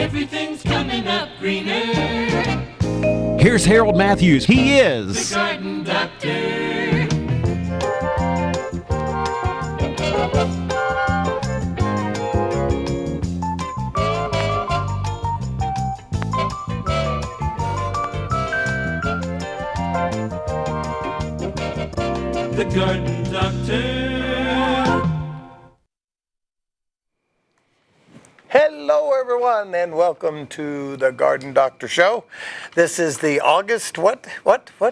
Everything's coming up greener. Here's Harold Matthews. He is The Garden Doctor. The Garden Doctor. Hello, everyone, and welcome to the Garden Doctor Show. This is the August, what?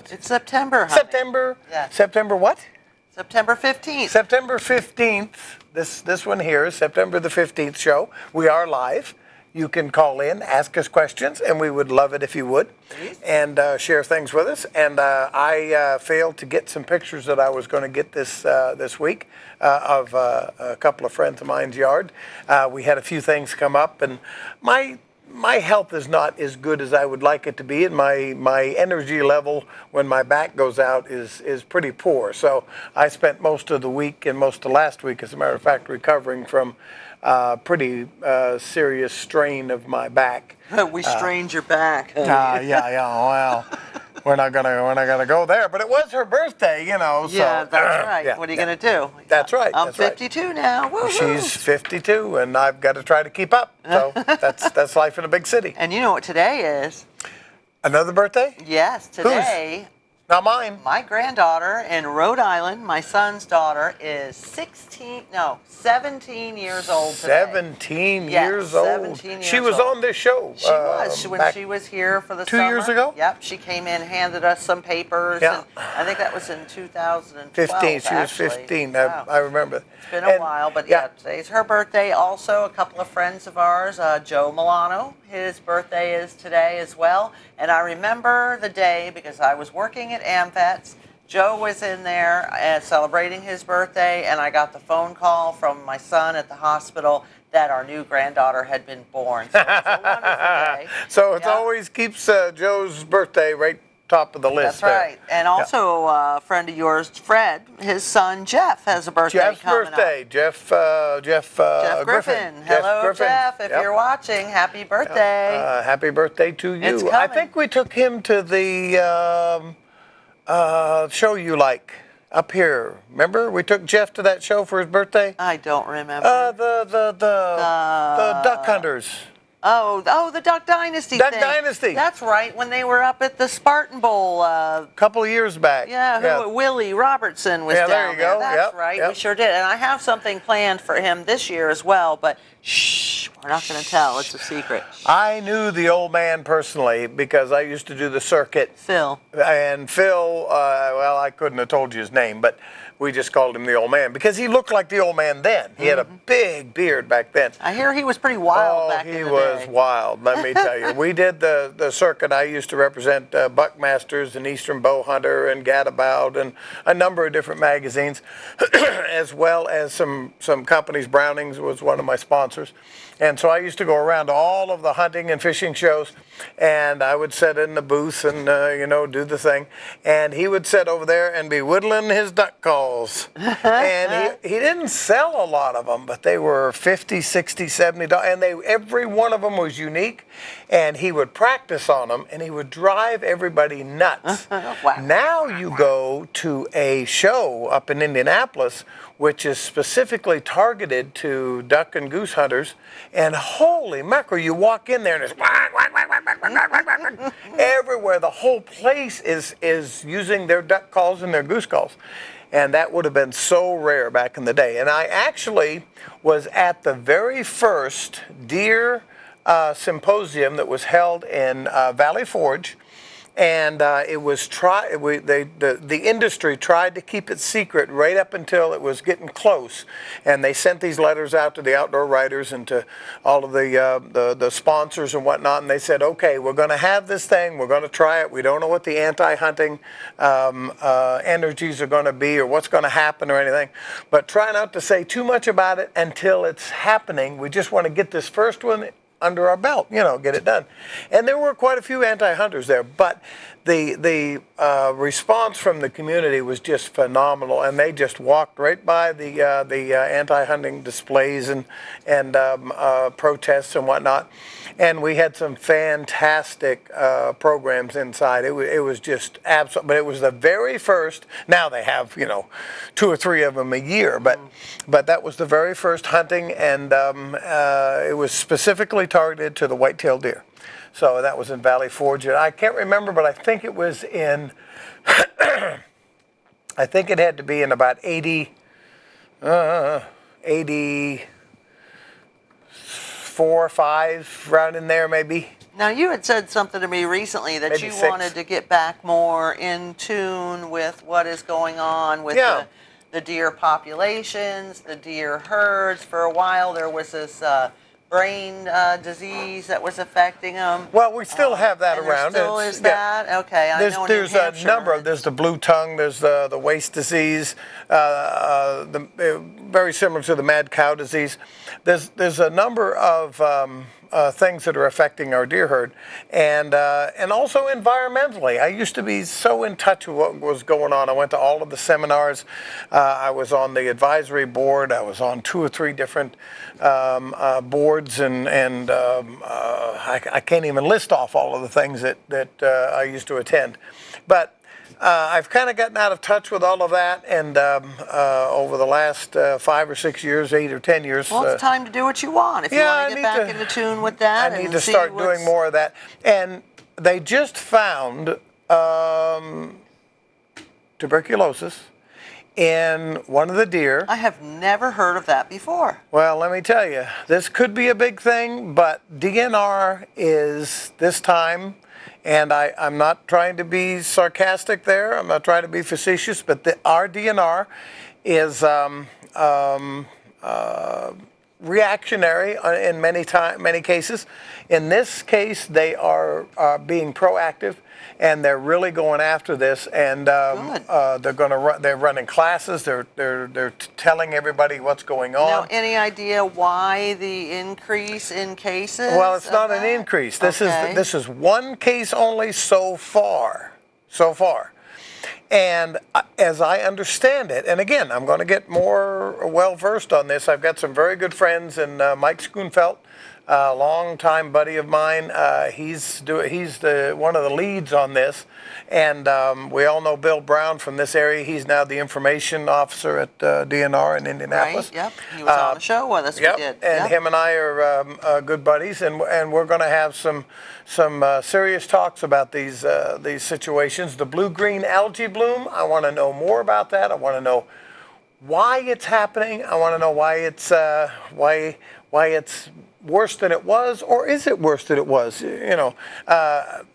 It's September, honey. September. Yes. September what? September 15th. September 15th. This one here is September the 15th show. We are live. You can call in, ask us questions, and we would love it if you would. Please. And share things with us. And I failed to get some pictures that I was going to get this week of a couple of friends of mine's yard. We had a few things come up, and my health is not as good as I would like it to be, and my energy level when my back goes out is pretty poor. So I spent most of the week and most of last week, as a matter of fact, recovering from pretty serious strain of my back. We strained your back. Well, we're not gonna go there. But it was her birthday, you know. So, Yeah, that's right. yeah, What are you yeah. going to do? That's right. I'm that's right. 52 now. Woo-hoo. She's 52, and I've got to try to keep up. So that's life in a big city. And you know what today is? Another birthday? Yes, today, Not mine. my granddaughter in Rhode Island, my son's daughter, is 17 years old today. 17 Yes, years old. 17 She years was old. on this show. She was when back she was here for the 2 summer. years ago? Yep, she came in, handed us some papers. Yeah. And I think that was in 2012. 15. She was actually. 15. Wow. I remember. It's been a while, but yeah, today's her birthday. Also, a couple of friends of ours, Joe Milano, his birthday is today as well. And I remember the day because I was working at AmVets. Joe was in there celebrating his birthday, and I got the phone call from my son at the hospital that our new granddaughter had been born. So it's a wonderful day. So it Yeah. always keeps Joe's birthday right top of the list. That's right. And also a friend of yours, Fred, his son Jeff has a birthday Jeff's coming birthday. up. Jeff Griffin. Hello, Griffin. Jeff. If Yep. you're watching, happy birthday. Happy birthday to you. It's I coming. think we took him to the show you like up here. Remember? We took Jeff to that show for his birthday. I don't remember. The Duck Hunters. Oh, the Duck Dynasty Duck thing. Dynasty. That's right, when they were up at the Spartan Bowl. A couple of years back. Willie Robertson was Yeah, down there you go. That's Yep, right, yep. we sure did. And I have something planned for him this year as well, but shh, we're not going to tell. It's a secret. I knew the old man personally because I used to do the circuit. Phil. And Phil, well, I couldn't have told you his name, but we just called him the old man because he looked like the old man then. He had a big beard back then. I hear he was pretty wild back in the day. He was wild, let me tell you. We did the circuit. I used to represent Buckmasters and Eastern Bowhunter and Gadabout and a number of different magazines, as well as some companies. Brownings was one of my sponsors. And so I used to go around to all of the hunting and fishing shows, and I would sit in the booth and, do the thing. And he would sit over there and be whittling his duck calls. And he didn't sell a lot of them, but they were $50, $60, $70. And every one of them was unique. And he would practice on them, and he would drive everybody nuts. Wow. Now you go to a show up in Indianapolis, which is specifically targeted to duck and goose hunters, and holy mackerel, you walk in there and it's whack, whack, whack, whack, whack, whack, whack, whack, whack. Everywhere. The whole place is using their duck calls and their goose calls. And that would have been so rare back in the day. And I actually was at the very first deer symposium that was held in Valley Forge. And it was the industry tried to keep it secret right up until it was getting close, and they sent these letters out to the outdoor writers and to all of the sponsors and whatnot, and they said, okay, we're going to have this thing, we're going to try it. We don't know what the anti-hunting energies are going to be or what's going to happen or anything, but try not to say too much about it until it's happening. We just want to get this first one under our belt, get it done. And there were quite a few anti-hunters there, but the response from the community was just phenomenal, and they just walked right by the anti-hunting displays and protests and whatnot. And we had some fantastic programs inside. It was just absolute. But it was the very first. Now they have 2 or 3 of them a year, but that was the very first hunting, and it was specifically targeted to the white-tailed deer. So that was in Valley Forge. And I can't remember, but I think it was in. I think it had to be in about 84, 5, right in there maybe. Now, you had said something to me recently that Maybe you 6. wanted to get back more in tune with what is going on with Yeah. the deer populations, the deer herds. For a while, there was this brain disease that was affecting them. Well, we still have that and around. There still It's- is yeah. that? Okay, I know in New There's a Hampshire, number of. There's the blue tongue. There's the waist disease. Very similar to the mad cow disease. There's a number of things that are affecting our deer herd, and also environmentally. I used to be so in touch with what was going on. I went to all of the seminars. I was on the advisory board. I was on 2 or 3 different boards, and I can't even list off all of the things that I used to attend. But I've kind of gotten out of touch with all of that, and over the last 5 or 6 years, 8 or 10 years. Well, it's time to do what you want. If you yeah, want to get back into tune with that, I need and to see start what's- doing more of that. And they just found tuberculosis in one of the deer. I have never heard of that before. Well, let me tell you, this could be a big thing, but DNR is this time, and I'm not trying to be sarcastic there. I'm not trying to be facetious, but our DNR is reactionary in many cases. In this case, they are being proactive, and they're really going after this. And they're running classes. They're telling everybody what's going on. Now, any idea why the increase in cases? Well, it's not an that? increase. Okay. This is one case only so far. So far. And as I understand it, and again, I'm going to get more well-versed on this. I've got some very good friends, and Mike Schoonfeld, a longtime buddy of mine. He's one of the leads on this. And we all know Bill Brown from this area. He's now the information officer at DNR in Indianapolis. Right, yep. He was on the show with us. Yep. We did. And him and I are good buddies, and we're going to have some serious talks about these situations. The blue-green algae bloom, I want to know more about that. I want to know why it's happening. I want to know why it's worse than it was, or is it worse than it was? And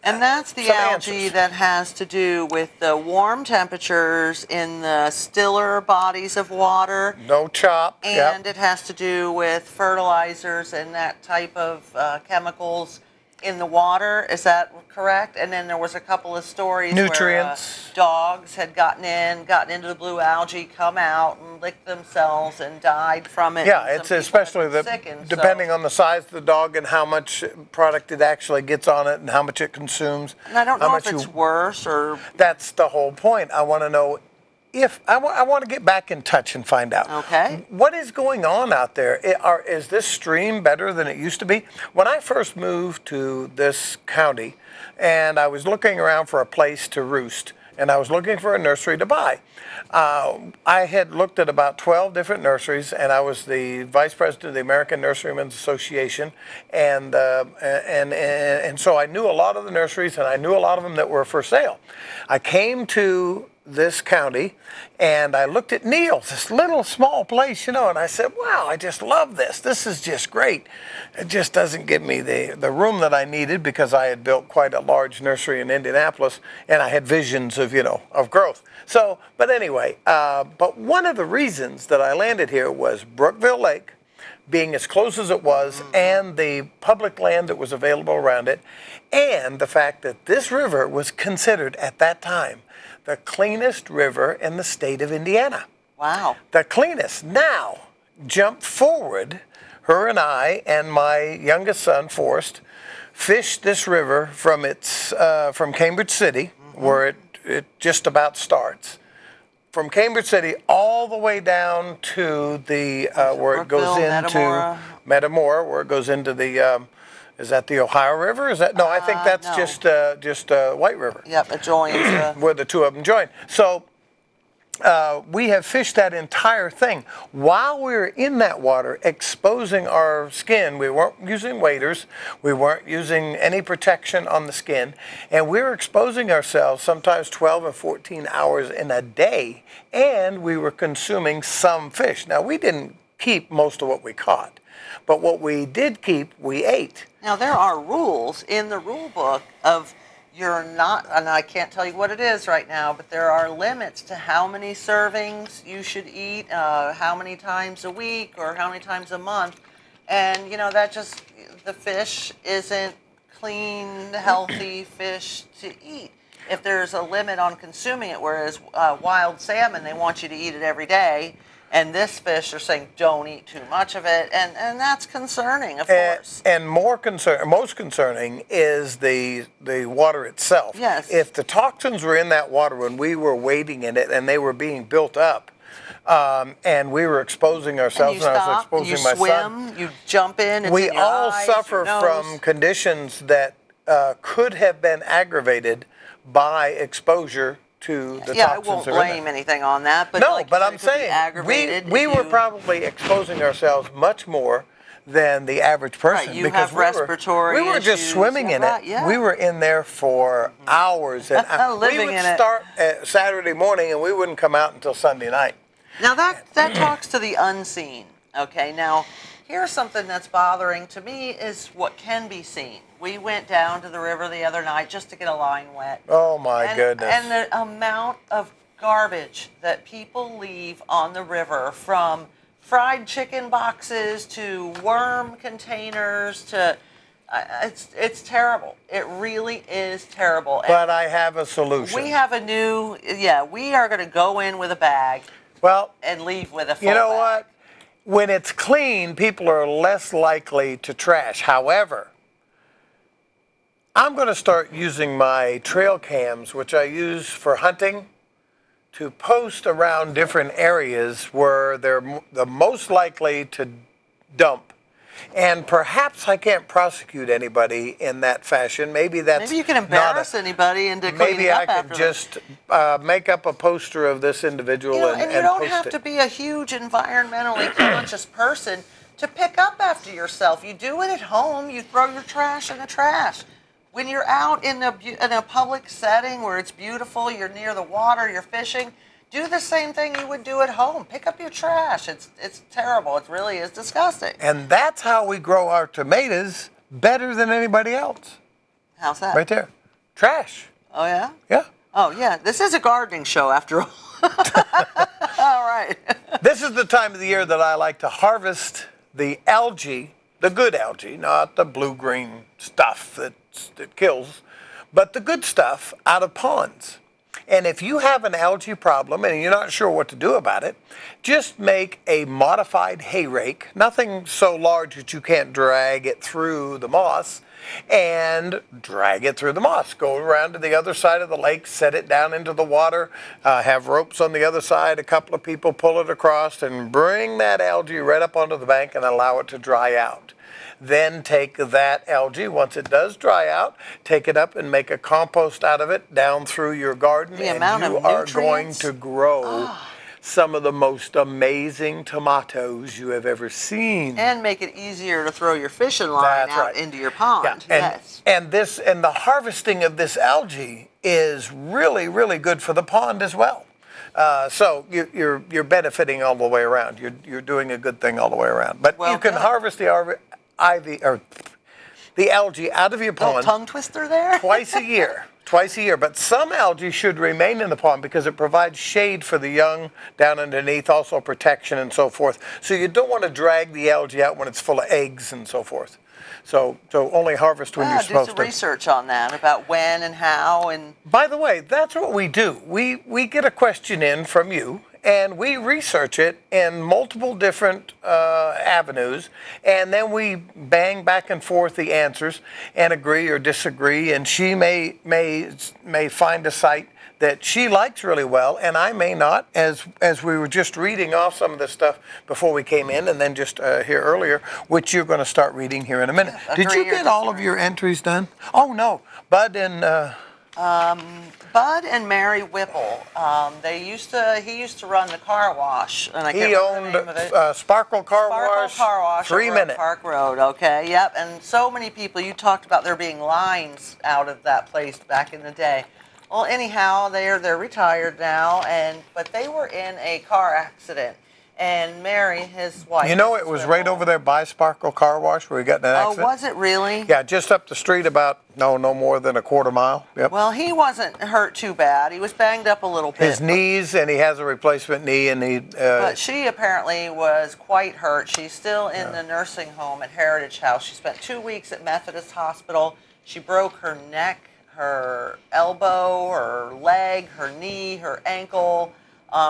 that's the some algae answers. that has to do with the warm temperatures in the stiller bodies of water. No chop. And it has to do with fertilizers and that type of chemicals in the water. Is that correct? And then there was a couple of stories Nutrients. where dogs had gotten into the blue algae, come out and licked themselves and died from it. Yeah, and it's some people especially had been sickened, depending on the size of the dog and how much product it actually gets on it and how much it consumes. And I don't how know much if it's worse or. That's the whole point. I want to know if I want to get back in touch and find out. Okay. What is going on out there? Is this stream better than it used to be? When I first moved to this county, and I was looking around for a place to roost, and I was looking for a nursery to buy. I had looked at about 12 different nurseries, and I was the vice president of the American Nurserymen's Association, and so I knew a lot of the nurseries, and I knew a lot of them that were for sale. I came to this county, and I looked at Neil's, this little small place, and I said, wow, I just love this. This is just great. It just doesn't give me the room that I needed, because I had built quite a large nursery in Indianapolis, and I had visions of, of growth. So, but anyway, but one of the reasons that I landed here was Brookville Lake being as close as it was, and the public land that was available around it, and the fact that this river was considered at that time the cleanest river in the state of Indiana. Wow. The cleanest. Now, jump forward, her and I and my youngest son, Forrest, fished this river from Cambridge City, where it just about starts. From Cambridge City all the way down to the where it goes Brookville, into Metamora? Metamora, where it goes into the is that the Ohio River? Is that no? I think that's No. just White River, Yep, it joins. where the two of them join. So we have fished that entire thing. While we were in that water, exposing our skin, we weren't using waders, we weren't using any protection on the skin, and we were exposing ourselves sometimes 12 and 14 hours in a day, and we were consuming some fish. Now, we didn't keep most of what we caught, but what we did keep, we ate. Now, there are rules in the rule book of you're not, and I can't tell you what it is right now, but there are limits to how many servings you should eat, how many times a week or how many times a month. And, that just, the fish isn't clean, healthy fish to eat. If there's a limit on consuming it, whereas wild salmon, they want you to eat it every day. And this fish are saying don't eat too much of it, and that's concerning, of course. And most concerning is the water itself. Yes. If the toxins were in that water when we were wading in it and they were being built up, and we were exposing ourselves, and you I was stop, exposing you my swim, son. you jump in, it's We in your all eyes, suffer your nose. from conditions that could have been aggravated by exposure to the Yeah, I toxins won't that are in blame there. anything on that, but No, like you but said, I'm it could be saying aggravated we if were you- probably exposing ourselves much more than the average person. Right, you because have respiratory we were just issues. swimming Yeah, in right, it. yeah. We were in there for hours and hours. Living we would in it. start at Saturday morning and we wouldn't come out until Sunday night. Now that talks to the unseen. Okay, now here's something that's bothering to me is what can be seen. We went down to the river the other night just to get a line wet. Oh my and, goodness. And the amount of garbage that people leave on the river, from fried chicken boxes to worm containers to it's terrible. It really is terrible. And But I have a solution. we have we are going to go in with a bag well, and leave with a full you know bag. what? When it's clean, people are less likely to trash. However, I'm going to start using my trail cams, which I use for hunting, to post around different areas where they're the most likely to dump. And perhaps I can't prosecute anybody in that fashion. Maybe that's Maybe you can not embarrass anybody into cleaning Maybe up I could after them. just make up a poster of this individual And you and don't post have it. to be a huge environmentally conscious person to pick up after yourself. You do it at home. You throw your trash in the trash. When you're out in a public setting where it's beautiful, you're near the water, you're fishing, do the same thing you would do at home. Pick up your trash. It's terrible. It really is disgusting. And that's how we grow our tomatoes better than anybody else. How's that? Right there. Trash. Oh, yeah? Yeah. Oh, yeah. This is a gardening show after all. All right. This is the time of the year that I like to harvest the algae, the good algae, not the blue-green stuff that kills, but the good stuff out of ponds. And if you have an algae problem and you're not sure what to do about it, just make a modified hay rake, nothing so large that you can't drag it through the moss, and drag it through the moss. Go around to the other side of the lake, set it down into the water, have ropes on the other side, a couple of people pull it across, and bring that algae right up onto the bank and allow it to dry out. Then take that algae, once it does dry out, take it up and make a compost out of it down through your garden, The and amount you of are going nutrients? to grow some of the most amazing tomatoes you have ever seen. And make it easier to throw your fishing line That's out right. into your pond. Yeah. Yes. And the harvesting of this algae is really, really good for the pond as well. So you're benefiting all the way around. You're doing a good thing all the way around. But Well you can done. harvest the algae out of your Little pond tongue twister there. twice a year. Twice a year. But some algae should remain in the pond because it provides shade for the young down underneath, also protection and so forth. So you don't want to drag the algae out when it's full of eggs and so forth. So only harvest when you're Do supposed some to. research on that about when and how and By the way, that's what we do. We get a question in from you, and we research it in multiple different avenues, and then we bang back and forth the answers and agree or disagree. And she may find a site that she likes really well, and I may not. As we were just reading off some of this stuff before we came in, and then just here earlier, which you're going to start reading here in a minute. Did you Agree or get all of disagree? your entries done? Oh no, Bud and. Bud and Mary Whipple. He used to run the car wash, and I can't He remember owned the name of it. Sparkle Car Sparkle Wash. Car Wash 3 over at minute. Park Road. Okay, yep. And so many people. You talked about there being lines out of that place back in the day. Well, anyhow, they're retired now, but they were in a car accident, and Mary, his wife. You know, it was right over there by Sparkle Car Wash where he got in an Oh, accident. was it really? Yeah, just up the street about no more than a quarter mile. Yep. Well, he wasn't hurt too bad. He was banged up a little bit. His knees, and he has a replacement knee, and he. But she apparently was quite hurt. She's still in the nursing home at Heritage House. She spent 2 weeks at Methodist Hospital. She broke her neck, her elbow, her leg, her knee, her ankle.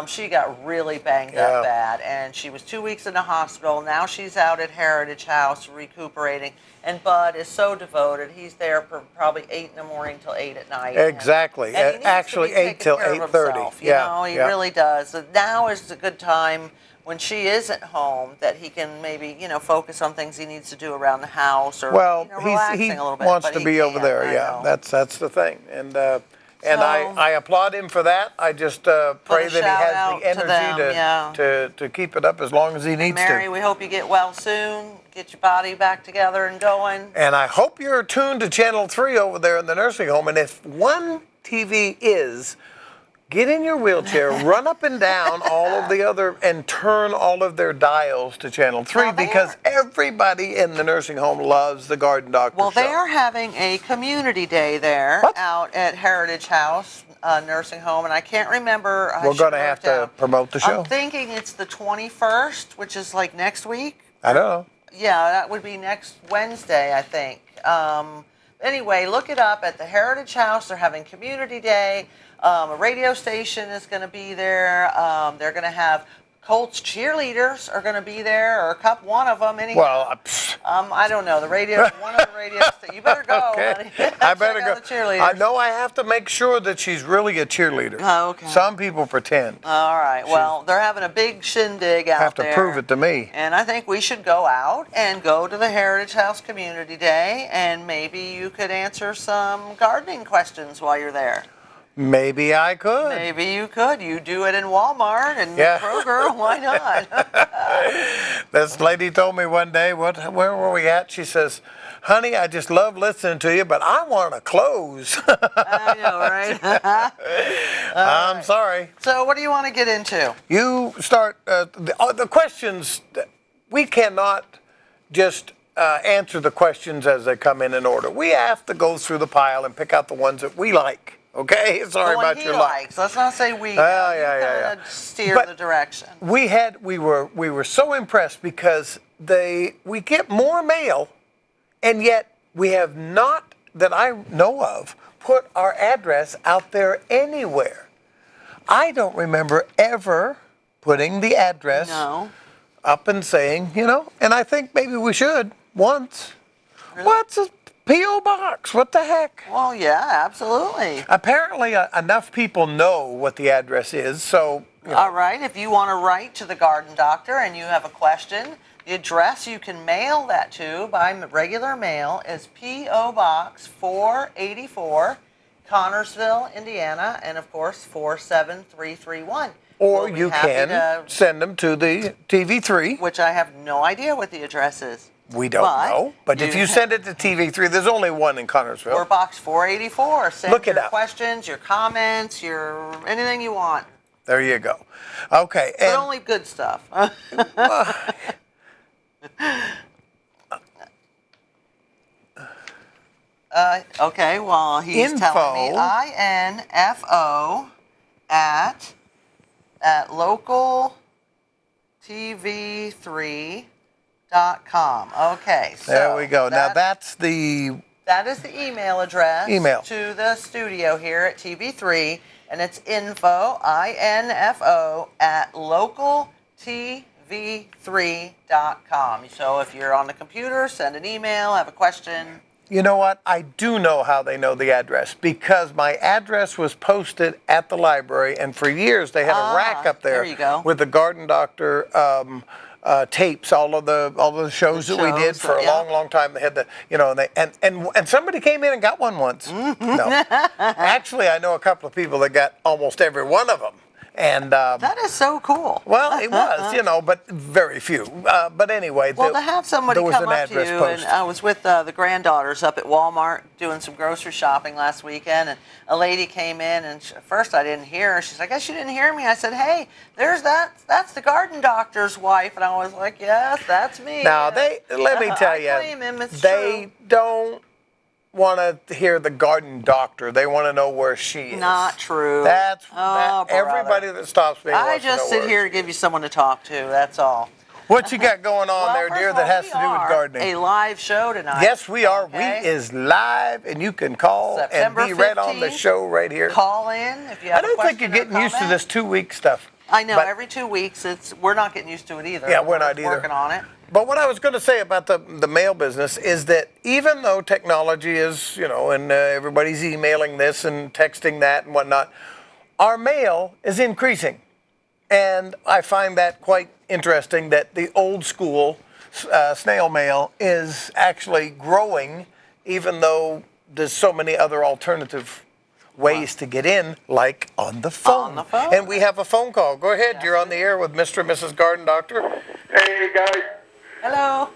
She got really banged Yeah. up bad, and she was 2 weeks in the hospital. Now she's out at Heritage House recuperating. And Bud is so devoted. He's there from probably 8 in the morning till 8 at night. Exactly. And he needs Actually, to be 8 taking till care of 8:30. himself, Yeah, he yeah. really does. Now is a good time when she isn't home that he can maybe focus on things he needs to do around the house or Well, relaxing he a little bit. wants but to he be over can't, there. I Yeah, know. that's the thing. And So- I applaud him for that. I just pray a that he shout has out the to them, yeah. energy to keep it up as long as he needs Mary, to. we hope you get well soon. Get your body back together and going. And I hope you're tuned to Channel 3 over there in the nursing home. And if one TV is, get in your wheelchair, run up and down all of the other, and turn all of their dials to Channel 3 Well, they because are- everybody in the nursing home loves the Garden Doctor Well, show. they are having a community day there What? out at Heritage House Nursing Home, and I can't remember. I We're should going to wrote have it down. to promote the show. I'm thinking it's the 21st, which is like next week. I don't know. Yeah, that would be next Wednesday, I think. Anyway, look it up at the Heritage House. They're having Community Day. A radio station is going to be there. They're going to have Colts cheerleaders are going to be there, or one of them anyhow. Well, I don't know. The radio, one of the radio stations. You better go. okay. Honey. I better Check go. out the cheerleaders. I know I have to make sure that she's really a cheerleader. Oh, okay. Some people pretend. All right. Well, they're having a big shindig out Have to there. prove it to me. And I think we should go out and go to the Heritage House Community Day, and maybe you could answer some gardening questions while you're there. Maybe I could. Maybe you could. You do it in Walmart and Yeah. Kroger. Why not? This lady told me one day, where were we at? She says, honey, I just love listening to you, but I want to close. I know, right? I'm sorry. So what do you want to get into? You start, the questions, we cannot just answer the questions as they come in order. We have to go through the pile and pick out the ones that we like. Okay? Sorry The one about he your luck. likes. Let's not say we. Yeah. Kind of stear But- the direction. We were so impressed because we get more mail, and yet we have not, that I know of, put our address out there anywhere. I don't remember ever putting the address No. up and saying, and I think maybe we should once. Really? What's a P.O. box? What the heck? Well, yeah, absolutely. Apparently enough people know what the address is, so All right. If you want to write to the Garden Doctor and you have a question, the address you can mail that to by regular mail is P.O. Box 484, Connorsville, Indiana, and of course 47331. or We'll be you happy can to- send them to the TV3. which I have no idea what the address is. We don't know. But if you send it to TV3, there's only one in Connorsville. Or Box 484. Send Look it your up. questions, your comments, your anything you want, There you go. Okay. but And only good stuff. Okay, well, he's telling me Info. INFO at localtv3.com. Okay, so there we go. Now that that's the is the email address Email. to the studio here at TV3. and it's info, INFO, at localtv3.com. So if you're on the computer, send an email, have a question. You know what? I do know how they know the address because my address was posted at the library, and for years they had a rack up there, there you go. with the Garden Doctor tapes, all of the shows that we did for a yeah. long time. They had the, and somebody came in and got one once. No, actually, I know a couple of people that got almost every one of them. And That is so cool. well, it was, but very few. But anyway, Well, to have somebody there was come an up to address you, post. and I was with the granddaughters up at Walmart doing some grocery shopping last weekend, and a lady came in, and at first I didn't hear her. She's like, "I guess you didn't hear me." I said, "Hey, that's the garden doctor's wife," and I was like, "Yes, that's me." Now let me tell I you, claim him, it's they true. don't want to hear the Garden Doctor. They want to know where she is. Not true. That's Oh, everybody that stops me. I wants to just know sit where here she to give is. you someone to talk to. That's all. What you got going on Well, there, first dear, of that all, has we to do with are gardening? A live show tonight. Yes, we are. Okay? We is live, and you can call September and be right on the 15th. show right here. Call in if you I have a don't think question you're or getting used to comment. this 2-week stuff. I know, but- every 2 weeks, we're not getting used to it either. Yeah, we're not either. Working on it. But what I was going to say about the mail business is that even though technology is, and everybody's emailing this and texting that and whatnot, our mail is increasing. And I find that quite interesting that the old school snail mail is actually growing, even though there's so many other alternative ways to get in, like on the phone. On the phone. And we have a phone call. Go ahead. You're on the air with Mr. and Mrs. Garden Doctor. Hey guys, Hello.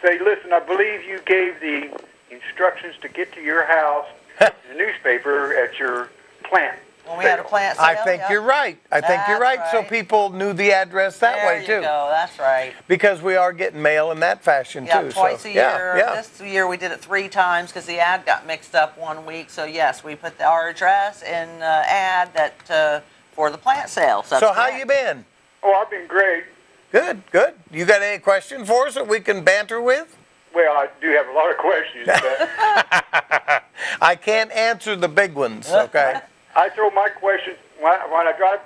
say listen, I believe you gave the instructions to get to your house in the newspaper at your plant. When we had a plant sale. I think yeah. you're right. I think you're right. That's So right. people knew the address that there way you too. go. That's right. Because we are getting mail in that fashion Yeah, too. twice so, a year. Yeah. This year we did it 3 times because the ad got mixed up one week. So yes, we put our address in ad that for the plant sale. So, So that's how correct. you been? Oh, I've been great. Good, good. You got any question for us that we can banter with? Well, I do have a lot of questions, but I can't answer the big ones, okay? I throw my questions when I drive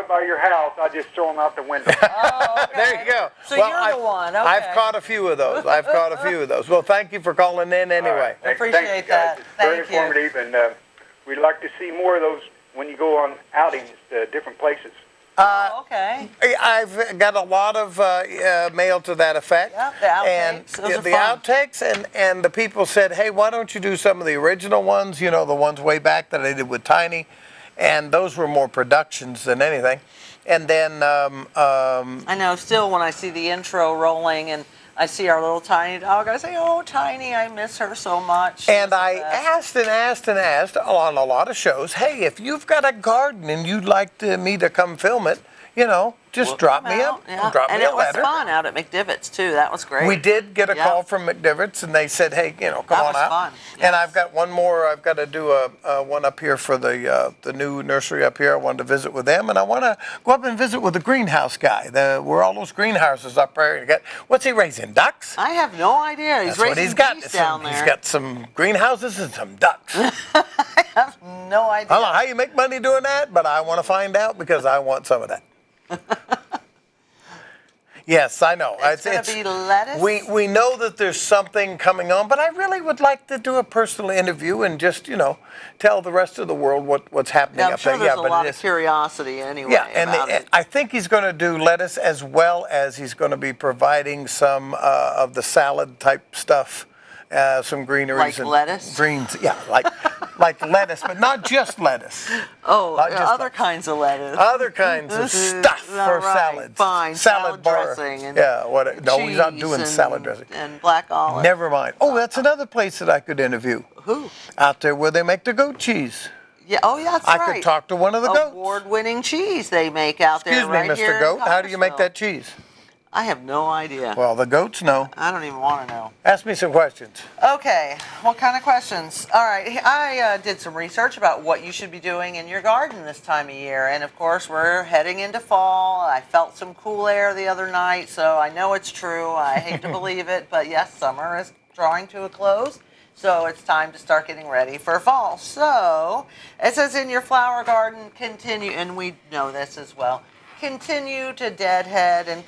by your house. I just throw them out the window. Oh, okay. There you go. So you're the one. Okay. I've caught a few of those. Well, thank you for calling in anyway. All right, thank Appreciate you guys. that. It's very Thank you. informative, and we'd like to see more of those when you go on outings to different places. Oh, okay. I've got a lot of mail to that effect. Yeah, the outtakes. And Those are the fun. outtakes, and the people said, hey, why don't you do some of the original ones, the ones way back that I did with Tiny. And those were more productions than anything. And then, I know. Still, when I see the intro rolling and I see our little tiny dog, I say, "Oh, Tiny, I miss her so much." and I asked on a lot of shows, hey, if you've got a garden and you'd like me to come film it, just drop me Yeah. drop and me a it was letter. fun out at McDivitt's too. That was great. We did get a Yeah. call from McDivitt's, and they said, "Hey, come That on was out." fun, And yes. I've got one more. I've got to do one up here for the new nursery up here. I wanted to visit with them, and I want to go up and visit with the greenhouse guy. Where all those greenhouses up there. What's he raising? Ducks? I have no idea. He's That's what raising he's got. geese down there. He's got some greenhouses and some ducks. I no idea. don't know how you make money doing that, but I want to find out because I want some of that. Yes, I know. It's going to be lettuce. We know that there's something coming on, but I really would like to do a personal interview and just, tell the rest of the world what's happening Yeah, I'm up sure there. there's a but lot it of is- curiosity anyway Yeah, and about it. I think he's going to do lettuce as well as he's going to be providing some of the salad type stuff, some greeneries Like and lettuce? greens. Yeah, like lettuce, but not just lettuce. Oh, not just other lettuce. kinds of lettuce. Other kinds of stuff All for right, salads. fine, salad bar. dressing and yeah, what? No, he's not cheese doing and- salad dressing. And black olive. Never mind. Oh, that's another place that I could interview. Who? Out there where they make the goat cheese. Yeah. Oh, yeah, that's I right. could talk to one of the goats. Award-winning cheese they make out Excuse there. me, right here Mr. in Goat. How do you make Coppersville. that cheese? I have no idea. Well, the goats know. I don't even want to know. Ask me some questions. Okay, what kind of questions? All right, I did some research about what you should be doing in your garden this time of year. And of course, we're heading into fall. I felt some cool air the other night, so I know it's true. I hate to believe it, but yes, summer is drawing to a close. So it's time to start getting ready for fall. So it says in your flower garden, continue, and we know this as well, continue to deadhead and,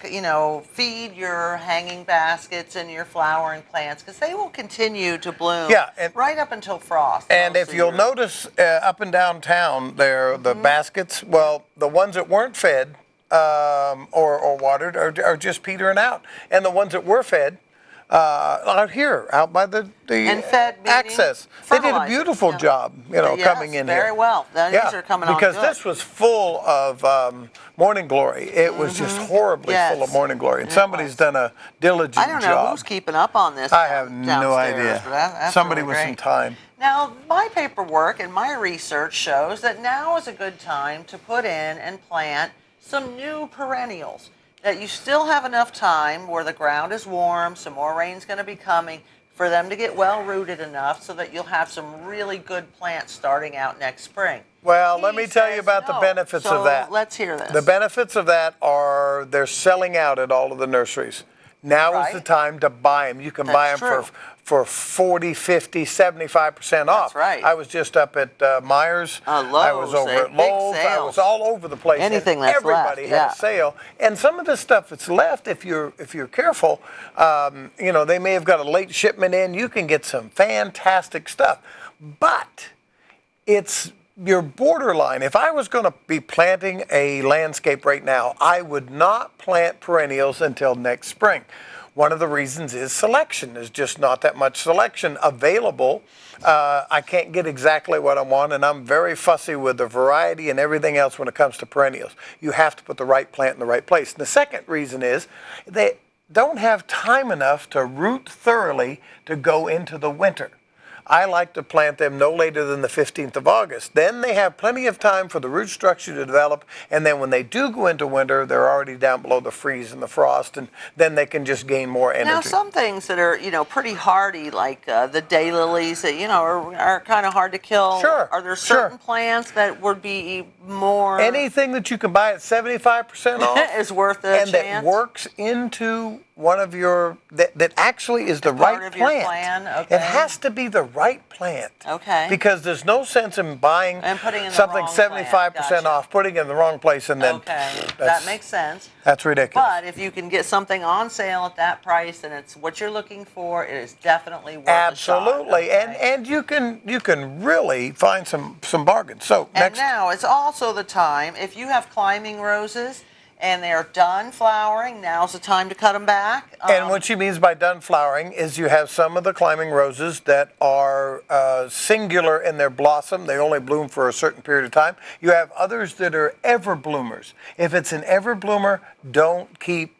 feed your hanging baskets and your flowering plants because they will continue to bloom right up until frost. And if you'll notice up and downtown there, the baskets, well, the ones that weren't fed or watered are just petering out. And the ones that were fed, out here, out by the and fed access, they did a beautiful job, coming in very here. well. These are coming on because good. this was full of morning glory. It was just horribly full of morning glory, and somebody's done a diligent job. I don't know who's keeping up on this. I have no idea. That's Somebody really with great. some time. Now, my paperwork and my research shows that now is a good time to put in and plant some new perennials. That you still have enough time where the ground is warm, some more rain's going to be coming, for them to get well rooted enough so that you'll have some really good plants starting out next spring. Well, let me tell you about the benefits of that. Let's hear this. The benefits of that are they're selling out at all of the nurseries. Now is the time to buy them. You can buy them for 40, 50, 75% off. That's right. I was just up at Myers. Lowe's, I was over at Lowe's. I was all over the place. Anything that's everybody left, had a sale. And some of the stuff that's left, if you're careful, they may have got a late shipment in. You can get some fantastic stuff. But it's your borderline. If I was going to be planting a landscape right now, I would not plant perennials until next spring. One of the reasons is selection. There's just not that much selection available. I can't get exactly what I want, and I'm very fussy with the variety and everything else when it comes to perennials. You have to put the right plant in the right place. And the second reason is they don't have time enough to root thoroughly to go into the winter. I like to plant them no later than the 15th of August. Then they have plenty of time for the root structure to develop, and then when they do go into winter, they're already down below the freeze and the frost, and then they can just gain more energy. Now, some things that are, pretty hardy, like the daylilies that, are kind of hard to kill. Sure. Are there certain plants that would be more... Anything that you can buy at 75% off is worth a and chance? that works into one of your, that actually is the part right of your plant. plan, okay. It has to be the right plant. Okay. Because there's no sense in buying And putting in the something wrong 75% plant. Gotcha. off, putting it in the wrong place, and then Okay, that makes sense. That's ridiculous. But if you can get something on sale at that price and it's what you're looking for, it is definitely worth Absolutely, a shot. Okay? and you can really find some bargains. So And next, now it's also the time, if you have climbing roses and they are done flowering, now's the time to cut them back. and what she means by done flowering is you have some of the climbing roses that are singular in their blossom. They only bloom for a certain period of time. You have others that are ever bloomers. If it's an ever bloomer, don't prune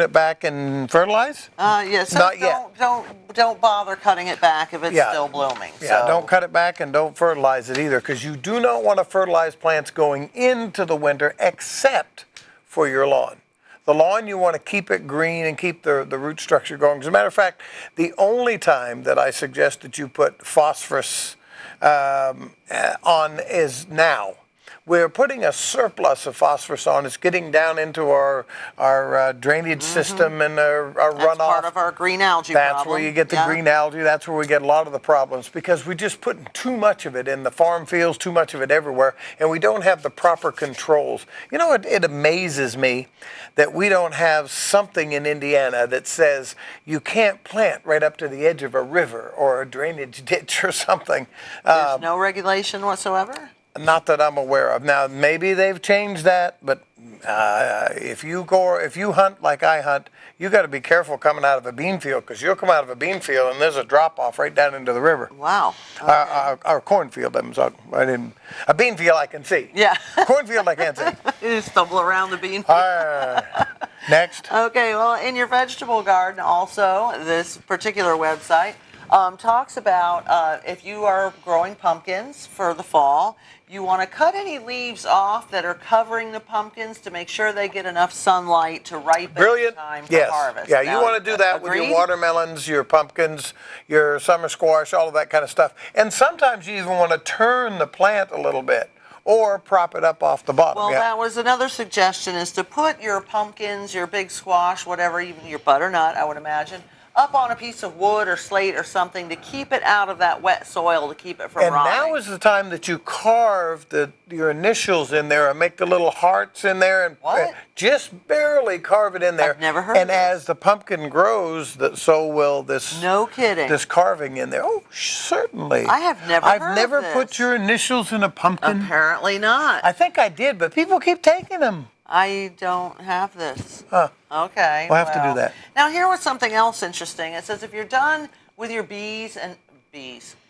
it back and fertilize. Yes, Not yet. Don't bother cutting it back if it's still blooming. Yeah, So- don't cut it back and don't fertilize it either, because you do not want to fertilize plants going into the winter except for your lawn. The lawn, you want to keep it green and keep the root structure going. As a matter of fact, the only time that I suggest that you put phosphorus on is now. We're putting a surplus of phosphorus on. It's getting down into our drainage system and our runoff. That's part of our green algae problem. That's where you get the green algae. That's where we get a lot of the problems, because we're just putting too much of it in the farm fields, too much of it everywhere, and we don't have the proper controls. It amazes me that we don't have something in Indiana that says you can't plant right up to the edge of a river or a drainage ditch or something. There's no regulation whatsoever? Not that I'm aware of. Now, maybe they've changed that, but if you hunt like I hunt, you got to be careful coming out of a bean field, because you'll come out of a bean field and there's a drop off right down into the river. Wow. Okay. Our cornfield, a bean field I can see. Yeah. Cornfield I can't see. You stumble around the bean field. Next. Okay, well, in your vegetable garden also, this particular website talks about if you are growing pumpkins for the fall, you want to cut any leaves off that are covering the pumpkins to make sure they get enough sunlight to ripen Brilliant. in time for Yes. harvest. Yeah, Now, you want to do that with your agreed? watermelons, your pumpkins, your summer squash, all of that kind of stuff. And sometimes you even want to turn the plant a little bit or prop it up off the bottom. Well, Yeah. that was another suggestion, is to put your pumpkins, your big squash, whatever, even your butternut, I would imagine, up on a piece of wood or slate or something to keep it out of that wet soil, to keep it from And rotting. now is the time that you carve your initials in there and make the little hearts in there and What? just barely carve it in there. I've never heard And of this. as the pumpkin grows, so will this. No kidding. This carving in there. Oh, certainly. I have never I've heard of never this. put your initials in a pumpkin. Apparently not. I think I did, but people keep taking them. I don't have this. Huh. Okay. We'll have to do that. Now here was something else interesting. It says if you're done with your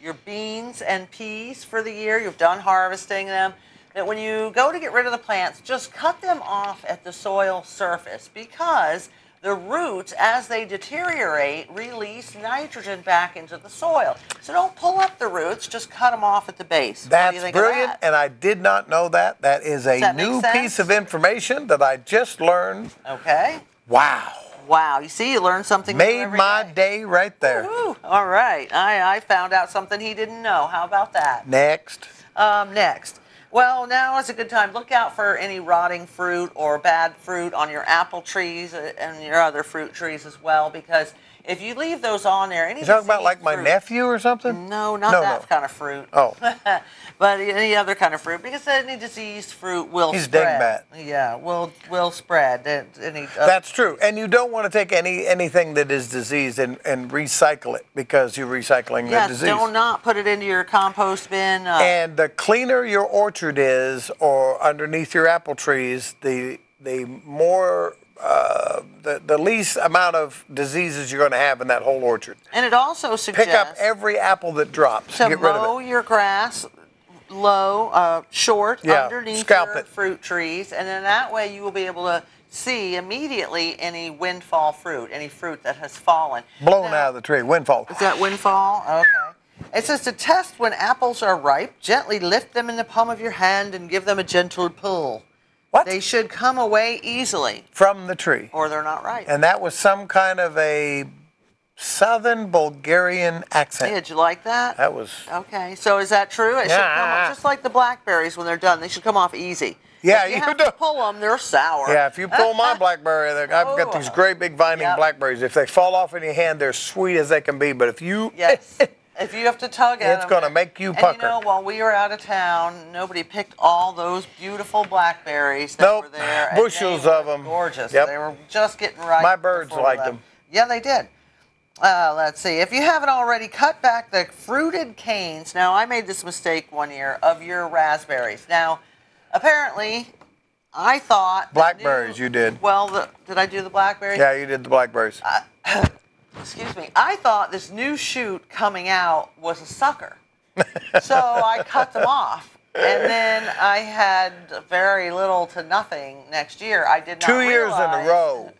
your beans and peas for the year, you've done harvesting them, that when you go to get rid of the plants, just cut them off at the soil surface, because the roots, as they deteriorate, release nitrogen back into the soil. So don't pull up the roots, just cut them off at the base. What do That's you think of brilliant, that? and I did not know that. That is a that make new sense? piece of information that I just learned. Okay. Wow. Wow, you see, you learn something new Made every my day. day right there. Woo-hoo. All right, I found out something he didn't know. How about that? Next. Next. Well, now is a good time. Look out for any rotting fruit or bad fruit on your apple trees and your other fruit trees as well, because if you leave those on there, any You talking about like diseased my fruit- nephew or something? No, not No, that no. kind of fruit. Oh. But any other kind of fruit, because any diseased fruit will He's a spread. dingbat. Yeah, will spread. Any other That's true. And you don't want to take anything that is diseased and recycle it, because you're recycling the Yes, disease. do not put it into your compost bin. And the cleaner your orchard is, or underneath your apple trees, the more the least amount of diseases you're going to have in that whole orchard. And it also suggests Pick up every apple that drops. to Get rid mow of it. your grass low, short, Yeah, underneath scalp your it. fruit trees, and then that way you will be able to see immediately any windfall fruit, any fruit that has fallen. Blown Now, out of the tree. Windfall. Is that windfall? Okay. It says to test when apples are ripe, gently lift them in the palm of your hand and give them a gentle pull. What? They should come away easily, From the tree. or they're not ripe. And that was some kind of a southern Bulgarian accent. Did you like that? That was. Okay, so is that true? It should come off, just like the blackberries when they're done. They should come off easy. Yeah, If you you have do. to pull them, they're sour. Yeah, if you pull my blackberry, I've got these great big vining Yep. blackberries. If they fall off in your hand, they're sweet as they can be. But if you, Yes. If you have to tug at It's them. gonna make you And pucker. you know, while we were out of town, nobody picked all those beautiful blackberries that Nope. were there. and Bushels they were of 'em. Gorgeous. Yep. They were just getting ripe. My birds before liked that. them. Yeah, they did. Let's see. If you haven't already, cut back the fruited canes. Now, I made this mistake one year of your raspberries. Now, apparently, I thought... the Blackberries, new- you did. Well, did I do the blackberries? yeah, you did the blackberries. Excuse me. I thought this new shoot coming out was a sucker. So I cut them off. And then I had very little to nothing next year. I did not 2 years in a realize- row.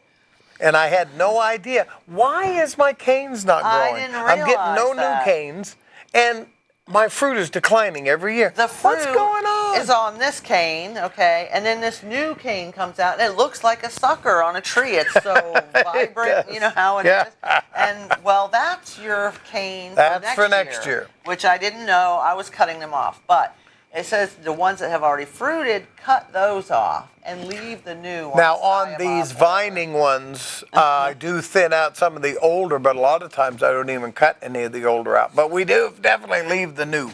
And I had no idea. Why is my canes not I growing? didn't I'm getting no realize that. new canes. And my fruit is declining every year. The fruit What's going on? is on this cane, okay, and then this new cane comes out, and it looks like a sucker on a tree. It's so vibrant, does. you know how it is. Yeah. And, well, that's your cane That's for for next next year, year. which I didn't know. I was cutting them off. But it says the ones that have already fruited, cut those off and leave the new ones. Now, tie on 'em these up. vining ones, I do thin out some of the older, but a lot of times I don't even cut any of the older out. But we do definitely leave the new.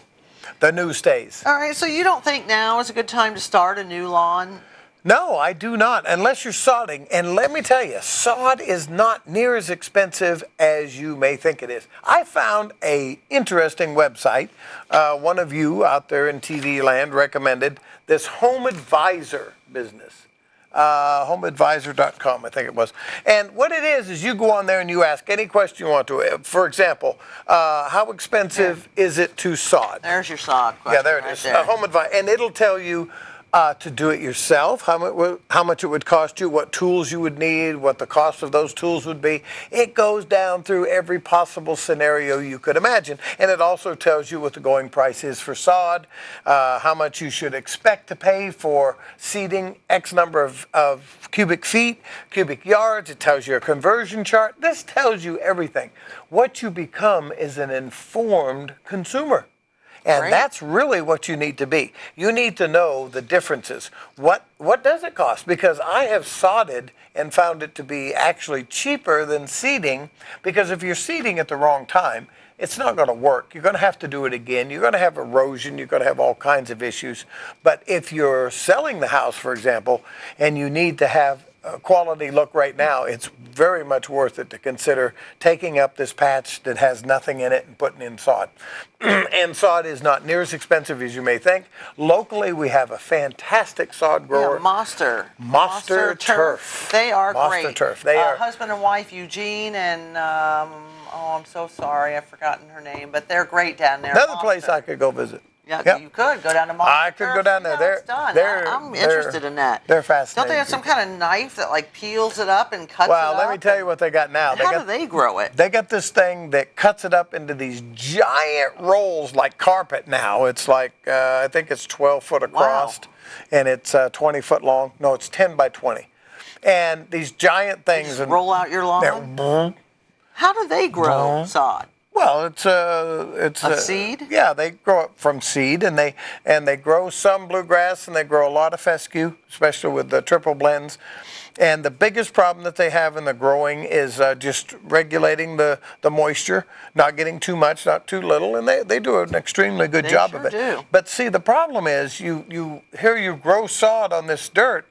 The new stays. All right, so you don't think now is a good time to start a new lawn? No, I do not, unless you're sodding. And let me tell you, sod is not near as expensive as you may think it is. I found a interesting website. One of you out there in TV land recommended this Home Advisor business. HomeAdvisor.com, I think it was. And what it is you go on there and you ask any question you want to. For example, how expensive is it to sod? There's your sod question. Yeah, there it right is. there. Home advice, and it'll tell you to do it yourself, how much it would cost you, what tools you would need, what the cost of those tools would be. It goes down through every possible scenario you could imagine, and it also tells you what the going price is for sod, how much you should expect to pay for seeding X number of cubic feet, cubic yards. It tells you a conversion chart. This tells you everything. What you become is an informed consumer. And Great. that's really what you need to be. You need to know the differences. What does it cost? Because I have sodded and found it to be actually cheaper than seeding, because if you're seeding at the wrong time, it's not going to work. You're going to have to do it again. You're going to have erosion. You're going to have all kinds of issues. But if you're selling the house, for example, and you need to have a quality look right now, it's very much worth it to consider taking up this patch that has nothing in it and putting in sod. And sod is not near as expensive as you may think. Locally, we have a fantastic sod grower. Yeah, Monster Turf. They are Monster great. Turf. They are. Husband and wife, Eugene, and I'm so sorry, I've forgotten her name, but they're great down there. Another place Monster. I could go visit. Yeah, Yep. you could go down to Monster I could Turf. go down there. See how it's done. I'm interested in that. They're Don't fascinating. they have some kind of knife that like peels it up and cuts it Well, up? let me tell you what they got now. How do they grow it? They got this thing that cuts it up into these giant rolls like carpet now. It's like, I think it's 12 foot across, and it's 20 foot long. No, it's 10 by 20. And these giant things. Just and roll out your lawn? they're- How do they grow sod? Well, it's a seed? Yeah, they grow it from seed, and they grow some bluegrass, and they grow a lot of fescue, especially with the triple blends. And the biggest problem that they have in the growing is just regulating the moisture, not getting too much, not too little, and they do an extremely good job of it. do. But see, the problem is you grow sod on this dirt,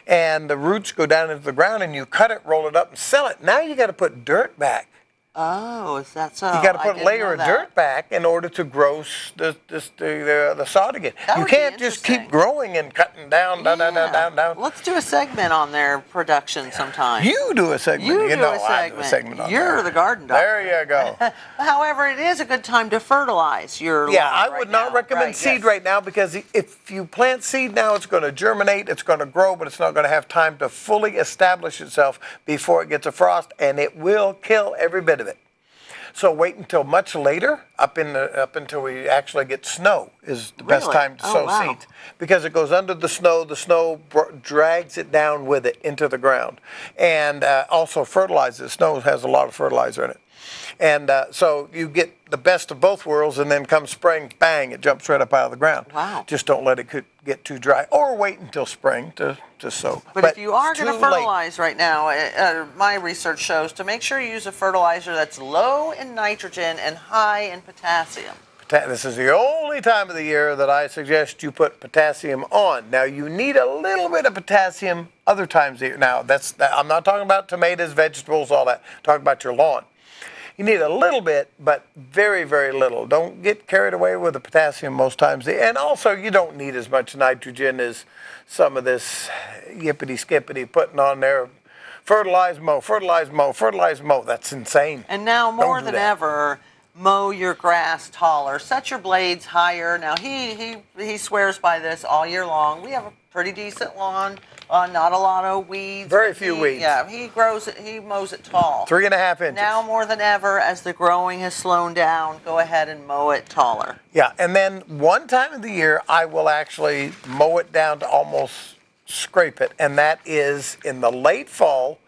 and the roots go down into the ground, and you cut it, roll it up, and sell it. Now you got to put dirt back. Oh, is that so? You got to I put a didn't layer know of that. dirt back in order to grow the sod again. That You would be can't just keep interesting. growing and cutting down. Let's do a segment on their production sometime. You do a segment. You do know a I do a segment. segment on You're that. the garden doctor. There you go. However, it is a good time to fertilize your Yeah, lawn I right would not now. recommend Right, seed yes. right now, because if you plant seed now, it's going to germinate, it's going to grow, but it's not going to have time to fully establish itself before it gets a frost, and it will kill every bit of it. So wait until much later, up until we actually get snow is the best Really? time to Oh, sow wow. seeds, because it goes under the snow. The snow drags it down with it into the ground, and also fertilizes. Snow has a lot of fertilizer in it, and so you get the best of both worlds. And then come spring, bang, it jumps right up out of the ground. Wow. Just don't let it get too dry, or wait until spring to sow. But if you are it's going to too late. fertilize right now, my research shows to make sure you use a fertilizer that's low in nitrogen and high in potassium. This is the only time of the year that I suggest you put potassium on. Now, you need a little bit of potassium other times of the year. Now, I'm not talking about tomatoes, vegetables, all that. I'm talking about your lawn. You need a little bit, but very, very little. Don't get carried away with the potassium most times. And also, you don't need as much nitrogen as some of this yippity-skippity putting on there. Fertilize, mow, fertilize, mow, fertilize, mow. That's insane. And now more do than that. ever, mow your grass taller, set your blades higher. Now he swears by this all year long. We have a pretty decent lawn, not a lot of weeds. Very but few weeds. Yeah, he grows it. He mows it tall. 3.5 inches. Now more than ever, as the growing has slowed down, go ahead and mow it taller. Yeah, and then one time of the year, I will actually mow it down to almost scrape it, and that is in the late fall.